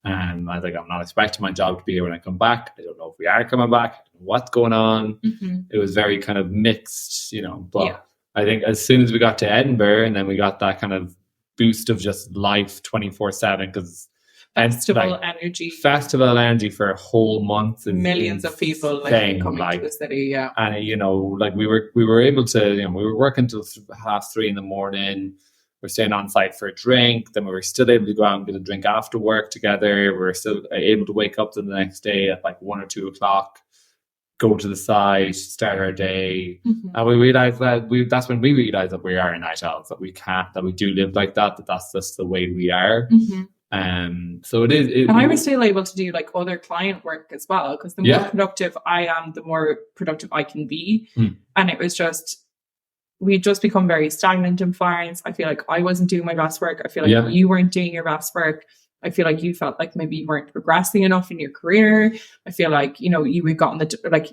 And I was like, I'm not expecting my job to be here when I come back. I don't know if we are coming back. I don't know what's going on. Mm-hmm. It was very kind of mixed, But I think as soon as we got to Edinburgh and then we got that kind of boost of just life 24/7 because festival energy for a whole month and millions of people coming to the city. And like we were able to we were working till 3:30 in the morning. We're staying on site for a drink, then we were still able to go out and get a drink after work together. We were still able to wake up the next day at like 1 or 2 o'clock, go to the site, start our day. Mm-hmm. And we realized that's when we realized that we are night owls, that we do live like that's just the way we are. Mm-hmm. So it is. And I was still able to do like other client work as well, because the more productive I am, the more productive I can be. And it was just, we'd just become very stagnant in Florence. I feel like I wasn't doing my best work. I feel like you weren't doing your best work. I feel like you felt like maybe you weren't progressing enough in your career. I feel like, you had gotten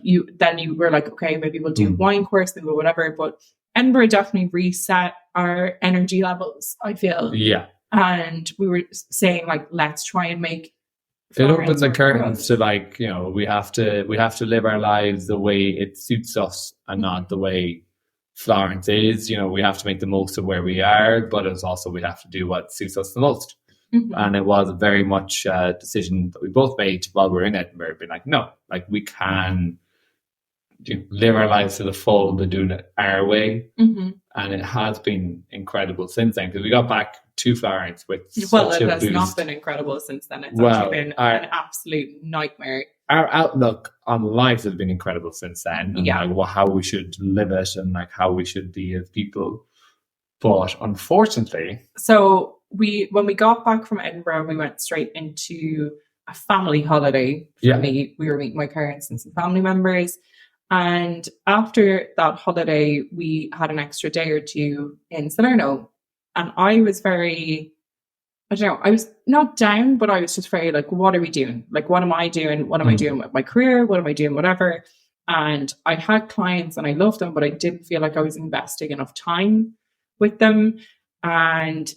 you were like, okay, maybe we'll do a wine course, maybe whatever. But Edinburgh definitely reset our energy levels, I feel. Yeah. And we were saying like, let's try and make it opens the curtains to like, we have to live our lives the way it suits us and not the way Florence is. We have to make the most of where we are, but it's also we have to do what suits us the most. Mm-hmm. And it was very much a decision that we both made while we were in Edinburgh, being like, no, like we can live our lives to the full, but doing it our way. Mm-hmm. And it has been incredible since then, because we got back to Florence with it has not been incredible since then. It's actually been an absolute nightmare. Our outlook on life has been incredible since then, and like how we should live it and like how we should be as people. But unfortunately, so when we got back from Edinburgh, we went straight into a family holiday. For me, we were meeting my parents and some family members. And after that holiday, we had an extra day or two in Salerno. And I was very, I don't know, I was not down, but I was just very like, what are we doing? Like, what am I doing? What am I doing with my career? What am I doing? Whatever. And I had clients and I loved them, but I didn't feel like I was investing enough time with them. And,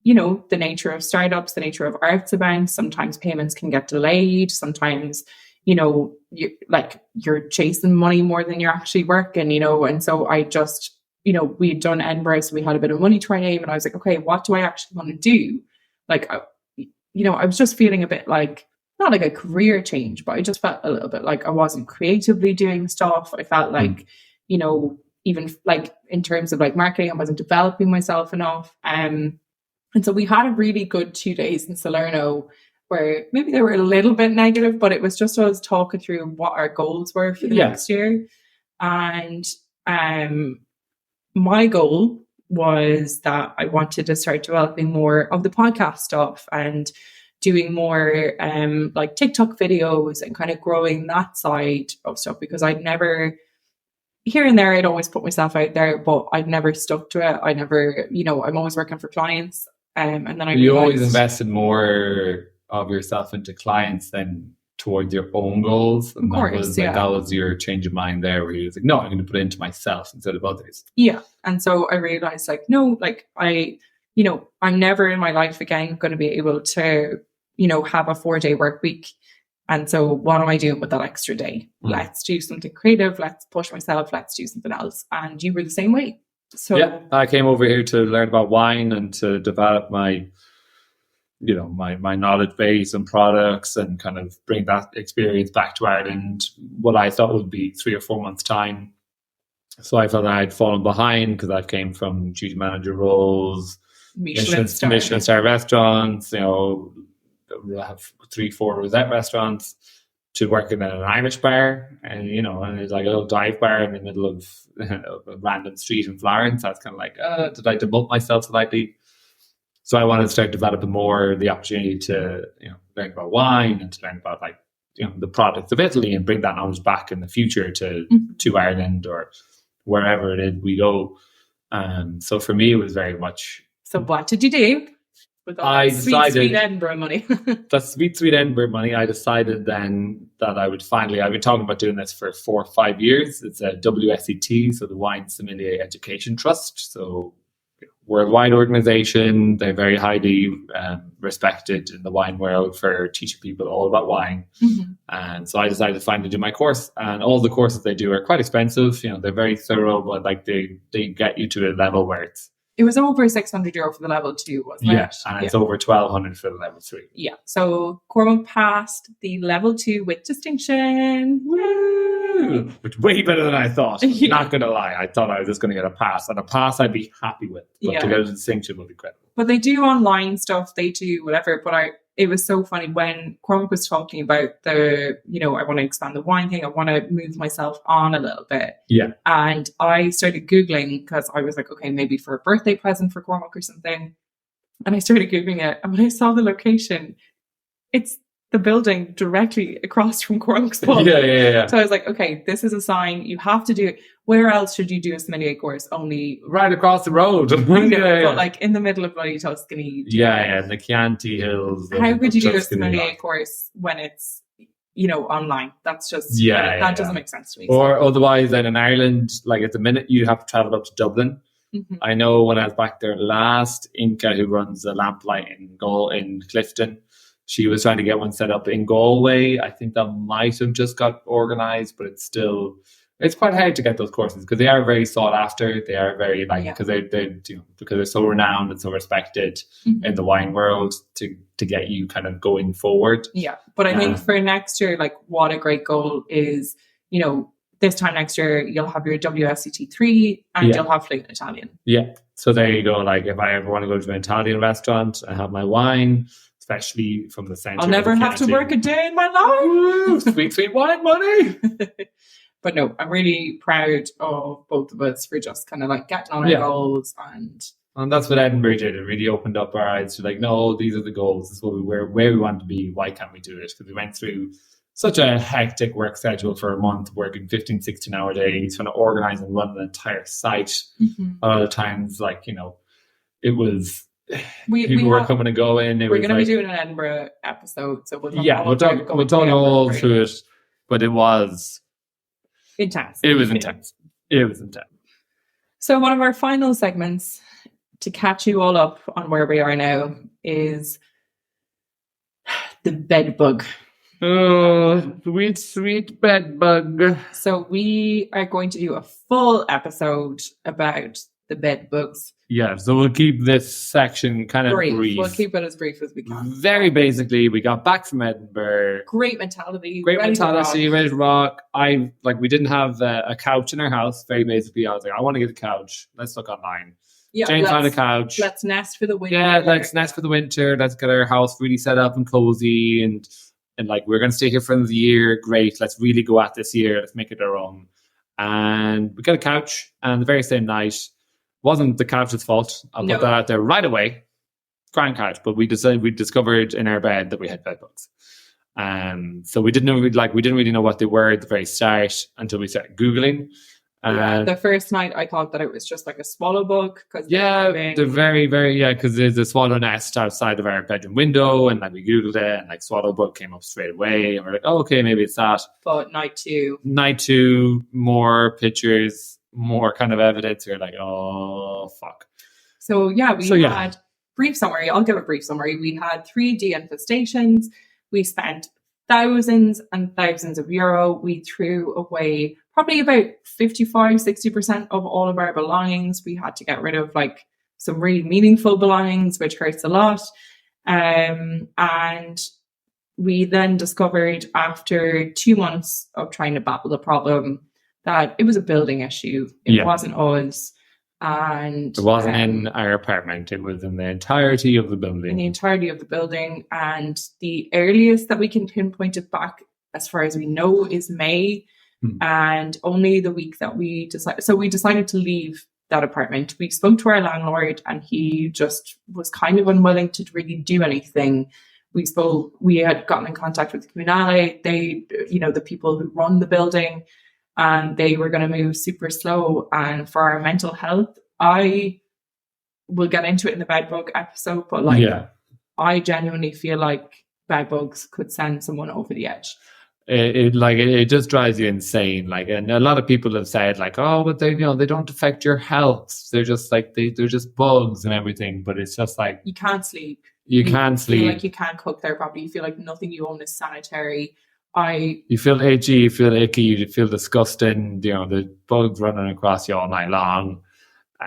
the nature of startups, the nature of arts events, sometimes payments can get delayed. Sometimes, you're chasing money more than you're actually working, and so I just, we had done Edinburgh, so we had a bit of money to our name, and I was like, okay, what do I actually want to do? Like, I was just feeling a bit like, not like a career change, but I just felt a little bit like I wasn't creatively doing stuff. I felt like, even like in terms of like marketing, I wasn't developing myself enough. And so we had a really good 2 days in Salerno where maybe they were a little bit negative, but it was just us talking through what our goals were for the next year. And my goal was that I wanted to start developing more of the podcast stuff and doing more like TikTok videos and kind of growing that side of stuff, because I'd never, here and there, I'd always put myself out there, but I'd never stuck to it. I never, I'm always working for clients. And then you always invested more of yourself into clients than towards your own goals. And of course, that was your change of mind there, where you was like, no, I'm going to put it into myself instead of others. Yeah. And so I realized like, no, like I'm never in my life again going to be able to, have a 4-day work week. And so what am I doing with that extra day? Let's do something creative. Let's push myself. Let's do something else. And you were the same way. So yeah, I came over here to learn about wine and to develop my knowledge base and products and kind of bring that experience back to Ireland, what I thought would be 3 or 4 months' time. So I felt I'd fallen behind because I came from duty manager roles, Michelin star restaurants, we have 3-4 rosette restaurants, to working in an Irish bar, and it's like a little dive bar in the middle of a random street in Florence. That's kind of like, did I demote myself slightly? So I wanted to start developing more the opportunity to learn about wine and to learn about the products of Italy and bring that knowledge back in the future to Ireland or wherever it is we go. So for me, it was very much. So what did you do? With all that sweet Edinburgh money. That sweet Edinburgh money, I decided then that I would finally, I've been talking about doing this for 4 or 5 years. It's a WSET, so the Wine Sommelier Education Trust. So worldwide organization. They're very highly respected in the wine world for teaching people all about wine. And so I decided to finally do my course. And all the courses they do are quite expensive. They're very thorough, but they get you to a level where it was over €600 for the level 2, wasn't it? Yes, and it's over $1,200 for the level 3. Yeah. So Cormac passed the level 2 with distinction. Woo! Which way better than I thought. I'm not going to lie. I thought I was just going to get a pass. And a pass I'd be happy with. But to get a distinction would be incredible. But they do online stuff. They do whatever. But it was so funny when Cormac was talking about I want to expand the wine thing. I want to move myself on a little bit. Yeah. And I started Googling because I was like, okay, maybe for a birthday present for Cormac or something. And I started Googling it. And when I saw the location, it's the building directly across from Cormac's pub. Yeah. So I was like, okay, this is a sign. You have to do it. Where else should you do a sommelier course? Only right across the road. But like in the middle of bloody Tuscany. Yeah, the Chianti Hills. How could you do a sommelier course when it's online? That's just that doesn't make sense to me. Or otherwise, then in Ireland, like at the minute, you have to travel up to Dublin. I know when I was back there last, Inca, who runs the Lamplight in Clifton, she was trying to get one set up in Galway. I think that might have just got organised, but it's quite hard to get those courses because they are very sought after. They are very because they're so renowned and so respected in the wine world to get you kind of going forward. Yeah, but I think for next year, like what a great goal is, this time next year you'll have your WSET 3 and you'll have fluent Italian. Yeah. So there you go. Like if I ever want to go to an Italian restaurant and have my wine, especially from the centre. I'll never have to work a day in my life. Sweet wine money. But no, I'm really proud of both of us for just kind of like getting on our goals. And that's what Edinburgh did. It really opened up our eyes to like, no, these are the goals. This is what where we want to be. Why can't we do it? Because we went through such a hectic work schedule for a month, working 15, 16-hour days, trying to organise and run an entire site. A lot of times, it was... People were coming and going. We're going to be doing an Edinburgh episode, so we'll talk all through it. But it was intense. It was intense. So one of our final segments to catch you all up on where we are now is the bed bug. Oh, sweet bed bug. So we are going to do a full episode about the bed bugs. Yeah, so we'll keep this section kind of brief. We'll keep it as brief as we can. Very basically, we got back from Edinburgh. Great mentality, ready to rock. We didn't have a couch in our house. Very basically, I was like, I want to get a couch. Let's look online. Yeah, James found a couch. Let's nest for the winter. Yeah, let's nest for the winter. Let's get our house really set up and cozy and we're going to stay here for the year. Great. Let's really go at this year. Let's make it our own. And we got a couch, and the very same night, Wasn't the couch's fault. I'll put that out there right away. Grand couch, but we discovered in our bed that we had bed bugs. So we didn't really know what they were at the very start until we started Googling. The first night I thought that it was just like a swallow bug. They're very, very, because there's a swallow nest outside of our bedroom window, and like we Googled it, and like swallow bug came up straight away, and we're like, oh, okay, maybe it's that. But night two, more pictures, more kind of evidence. We're like, oh, fuck. So we had brief summary. I'll give a brief summary. We had 3 de-infestations. We spent thousands and thousands of euro. We threw away probably about 55-60% of all of our belongings. We had to get rid of like some really meaningful belongings, which hurts a lot. And we then discovered after 2 months of trying to battle the problem that it was a building issue. It wasn't us. And it wasn't in our apartment, it was in the entirety of the building. And the earliest that we can pinpoint it back, as far as we know, is May. And only the week that we decided to leave that apartment. We spoke to our landlord, and he just was kind of unwilling to really do anything. We had gotten in contact with the Communale, the people who run the building, and they were going to move super slow. And for our mental health, I will get into it in the bedbug episode, but I genuinely feel like bedbugs could send someone over the edge. It just drives you insane. Like, and a lot of people have said like, oh, but they don't affect your health. They're just like they're just bugs and everything. But it's just like you can't sleep. You can't sleep. Feel like you can't cook there properly. You feel like nothing you own is sanitary. You feel itchy, you feel icky, you feel disgusting. The bugs running across you all night long.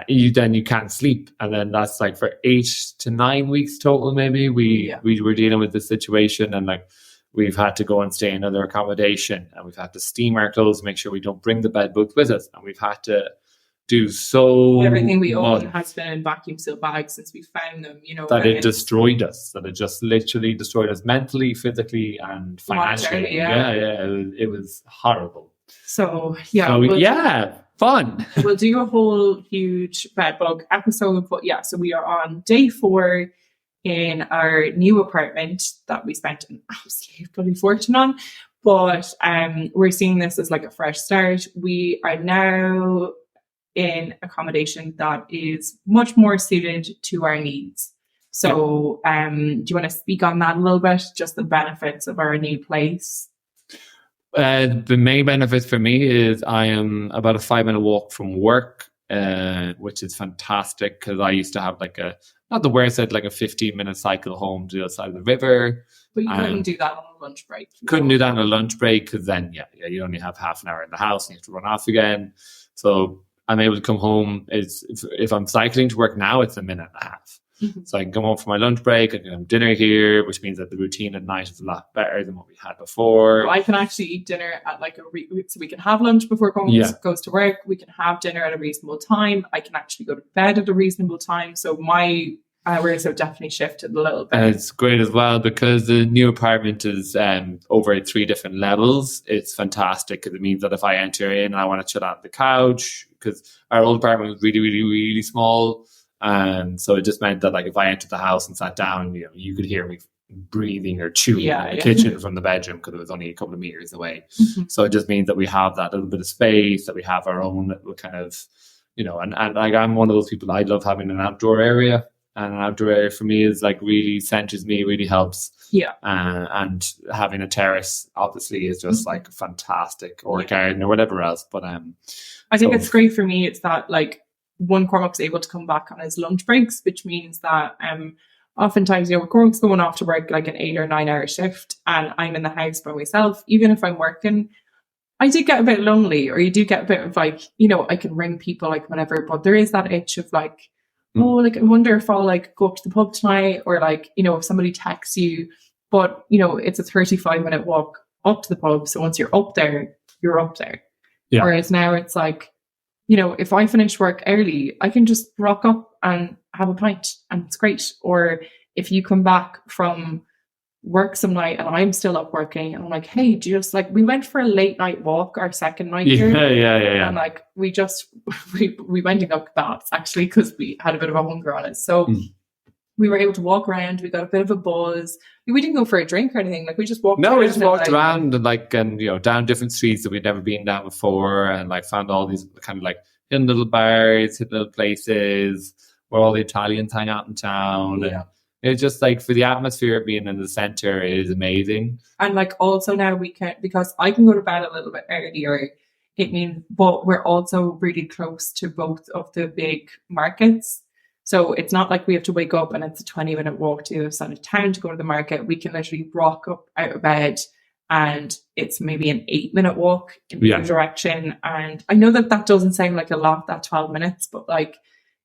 You can't sleep, and then that's like for 8 to 9 weeks total. Maybe we were dealing with this situation, and like we've had to go and stay in another accommodation, and we've had to steam our clothes, make sure we don't bring the bed bugs with us, and we've had to do everything we own has been in vacuum seal bags since we found them. That it destroyed us. That it just literally destroyed us mentally, physically, and financially. It was horrible. So fun. We'll do a whole huge bedbug episode, but so we are on day 4 in our new apartment that we spent an absolute bloody fortune on. But we're seeing this as like a fresh start. We are now in accommodation that is much more suited to our needs. So do you want to speak on that a little bit? Just the benefits of our new place? The main benefit for me is I am about a 5-minute walk from work, which is fantastic because I used to have like not the worst, like a 15-minute cycle home to the other side of the river. But you couldn't do that on a lunch break. Couldn't do that on a lunch break because then, you only have half an hour in the house and you have to run off again. So I'm able to come home. If I'm cycling to work now, it's a minute and a half. Mm-hmm. So I can come home for my lunch break. I can have dinner here, which means that the routine at night is a lot better than what we had before. So I can actually eat dinner at so we can have lunch before goes to work. We can have dinner at a reasonable time. I can actually go to bed at a reasonable time. So my hours have definitely shifted a little bit. And it's great as well because the new apartment is over at 3 different levels. It's fantastic because it means that if I enter in and I want to chill out on the couch, because our old apartment was really, really, really small. And so it just meant that like if I entered the house and sat down, you could hear me breathing or chewing in the kitchen from the bedroom because it was only a couple of meters away. Mm-hmm. So it just means that we have that little bit of space, that we have our own little kind of, and like I'm one of those people, I love having an outdoor area. And an outdoor area for me is like really centers me, really helps. Yeah. And having a terrace obviously is just like fantastic, or a garden or whatever else. But I think it's great for me. It's that like Cormac's able to come back on his lunch breaks, which means that oftentimes Cormac's going off to work like an 8 or 9 hour shift, and I'm in the house by myself. Even if I'm working, I do get a bit lonely, or you do get a bit of like I can ring people like whenever, but there is that itch of like, I wonder if I'll like go up to the pub tonight, or like, if somebody texts you, but it's a 35-minute walk up to the pub. So once you're up there, you're up there. Yeah. Whereas now it's like, if I finish work early, I can just rock up and have a pint and it's great. Or if you come back from work some night and I'm still up working, and I'm like, hey, do you just like, we went for a late night walk our second night here. Yeah. And like we went and got kebabs actually because we had a bit of a hunger on it. So we were able to walk around, we got a bit of a buzz. We didn't go for a drink or anything, like we just walked around. We just walked around and like, and you know, down different streets that we'd never been down before, and like found all these kind of like hidden little bars, hidden little places where all the Italians hang out in town. Yeah. And it's just like, for the atmosphere of being in the center, it is amazing. And like also now we can, because I can go to bed a little bit earlier, but we're also really close to both of the big markets. So it's not like we have to wake up and it's a 20-minute walk to the side of town to go to the market. We can literally rock up out of bed and it's maybe an 8-minute walk in either direction. And I know that doesn't sound like a lot, that 12 minutes, but like,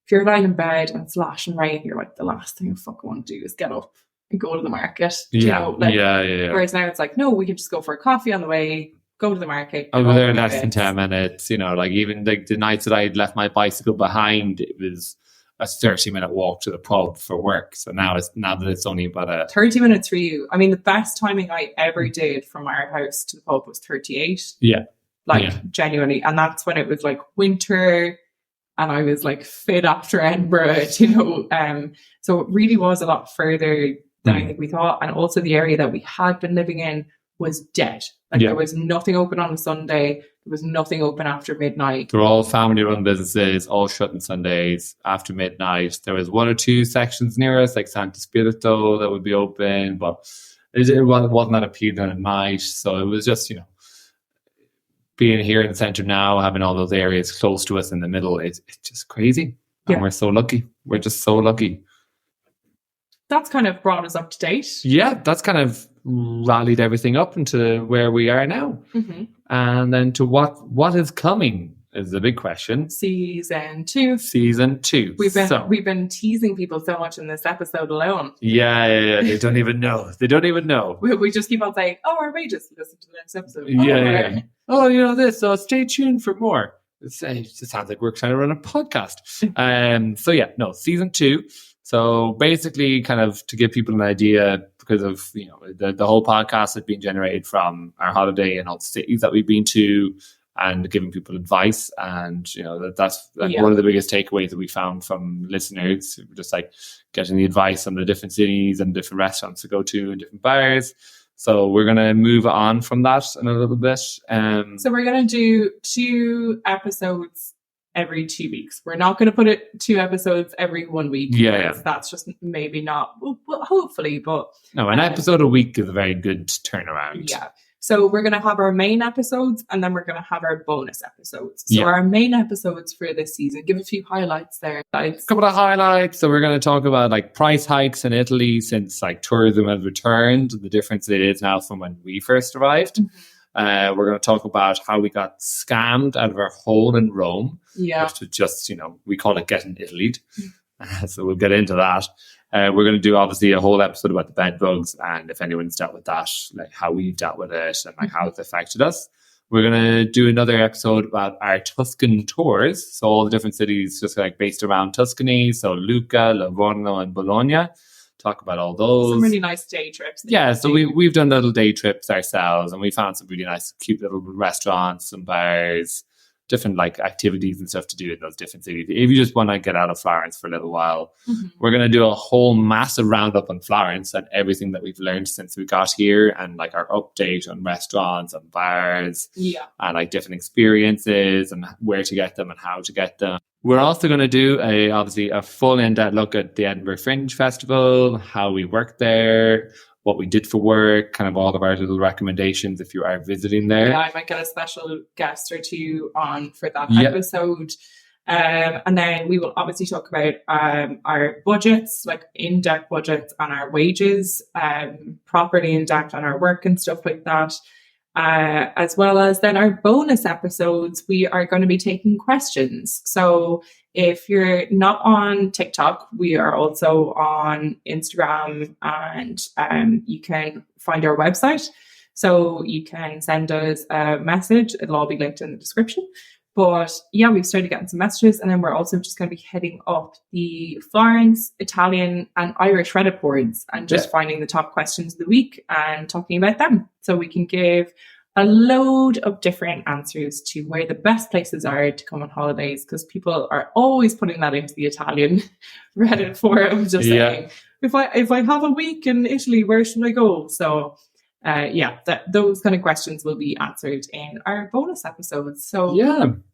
if you're lying in bed and it's lashing rain, you're like, the last thing I fucking want to do is get up and go to the market. Yeah. Whereas now it's like, no, we can just go for a coffee on the way, go to the market. I was there in less than 10 minutes, you know, like even like the nights that I had left my bicycle behind, it was a 30-minute walk to the pub for work. So now that it's only about 30 minutes for you. I mean, the best timing I ever did from our house to the pub was 38. Yeah. Genuinely. And that's when it was like winter. And I was like fit after Edinburgh, you know. So it really was a lot further than I think we thought. And also the area that we had been living in was dead. Like there was nothing open on a Sunday. There was nothing open after midnight. They're all family-run businesses, all shut on Sundays after midnight. There was one or two sections near us, like Santo Spirito, that would be open, but it wasn't that appealing at night. So it was just, you know, being here in the centre now, having all those areas close to us in the middle, it's just crazy. And we're so lucky. We're just so lucky. That's kind of brought us up to date. Yeah, that's kind of rallied everything up into where we are now. Mm-hmm. And then to what is coming is the big question. Season 2. We've been teasing people so much in this episode alone. Yeah. They don't even know. We just keep on saying, oh, our wages, listen to the next episode. Yeah. Oh, you know this, so stay tuned for more. It just sounds like we're trying to run a podcast. Season 2. So basically, kind of to give people an idea, because of, you know, the whole podcast had been generated from our holiday in all the cities that we've been to, and giving people advice. And, you know, that's like one of the biggest takeaways that we found from listeners, just like getting the advice on the different cities and different restaurants to go to and different bars. So we're going to move on from that in a little bit. So we're going to do 2 episodes every 2 weeks. We're not going to put it 2 episodes every 1 week. Yeah. That's just maybe not, well, hopefully, but... No, an episode a week is a very good turnaround. Yeah. So we're going to have our main episodes and then we're going to have our bonus episodes. So our main episodes for this season, give a few highlights there. A couple of highlights. So we're going to talk about like price hikes in Italy since like tourism has returned, the difference it is now from when we first arrived. Mm-hmm. We're going to talk about how we got scammed out of our hole in Rome. Yeah. Which was just, you know, we call it getting Italy'd. So we'll get into that. We're going to do obviously a whole episode about the bed bugs, and if anyone's dealt with that, like how we've dealt with it and like how it's affected us. We're going to do another episode about our Tuscan tours. So all the different cities just like based around Tuscany. So Lucca, Livorno and Bologna. Talk about all those. Some really nice day trips. Yeah, so we've done little day trips ourselves, and we found some really nice, cute little restaurants and bars, different like activities and stuff to do in those different cities. If you just want to get out of Florence for a little while, we're going to do a whole massive roundup on Florence and everything that we've learned since we got here, and like our update on restaurants and bars, and like different experiences and where to get them and how to get them. We're also going to do a full in-depth look at the Edinburgh Fringe Festival, how we worked there, what we did for work, kind of all of our little recommendations if you are visiting there. Yeah, I might get a special guest or 2 on for that episode. And then we will obviously talk about our budgets, like in-depth budgets on our wages, properly in-depth on our work and stuff like that. As well as then our bonus episodes, we are going to be taking questions. So if you're not on TikTok, we are also on Instagram, and you can find our website. So you can send us a message. It'll all be linked in the description. But yeah, we've started getting some messages, and then we're also just going to be heading up the Florence, Italian and Irish Reddit boards and just finding the top questions of the week and talking about them. So we can give a load of different answers to where the best places are to come on holidays, because people are always putting that into the Italian Reddit forum, just saying, if I have a week in Italy, where should I go? So those kind of questions will be answered in our bonus episodes. So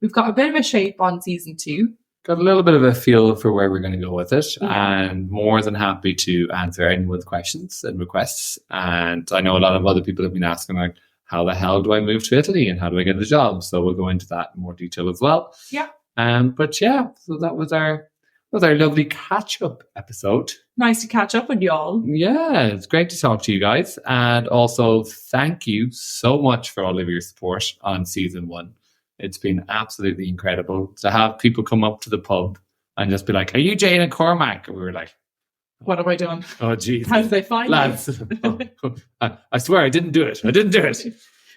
we've got a bit of a shape on season 2. Got a little bit of a feel for where we're going to go with it, and more than happy to answer anyone's questions and requests. And I know a lot of other people have been asking, like, how the hell do I move to Italy and how do I get a job? So we'll go into that in more detail as well. Yeah. So that was our lovely catch-up episode. Nice to catch up with y'all. Yeah, it's great to talk to you guys. And also, thank you so much for all of your support on season 1. It's been absolutely incredible to have people come up to the pub and just be like, are you Jane and Cormac? And we were like, what have I done? Oh, geez. How did they find lads? I swear I didn't do it.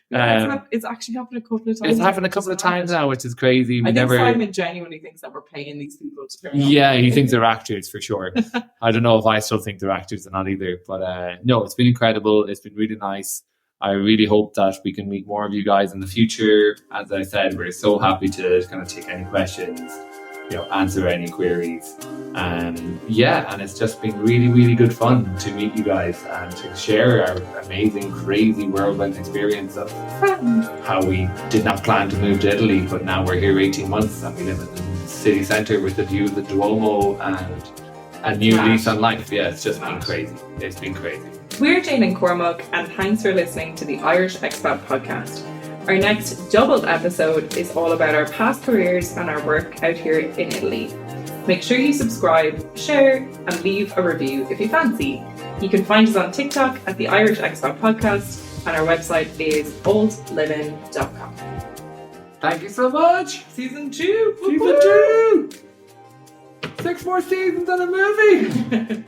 It's actually happened a couple of times. It's happened a couple of times now, which is crazy. I think Simon genuinely thinks that we're paying these people to turn up. Yeah, he thinks they're actors for sure. I don't know if I still think they're actors or not either. But no, it's been incredible. It's been really nice. I really hope that we can meet more of you guys in the future. As I said, we're so happy to kind of take any questions, answer any queries. And it's just been really, really good fun to meet you guys and to share our amazing, crazy whirlwind experience of how we did not plan to move to Italy, but now we're here 18 months and we live in the city centre with the view of the Duomo and a new lease on life. Yeah, it's just been crazy. It's been crazy. We're Jane and Cormac, and thanks for listening to the Irish Expat Podcast. Our next doubled episode is all about our past careers and our work out here in Italy. Make sure you subscribe, share, and leave a review if you fancy. You can find us on TikTok at the Irish Expat Podcast, and our website is oldliving.com. Thank you so much. Season 2. Season 2. 6 more seasons and a movie.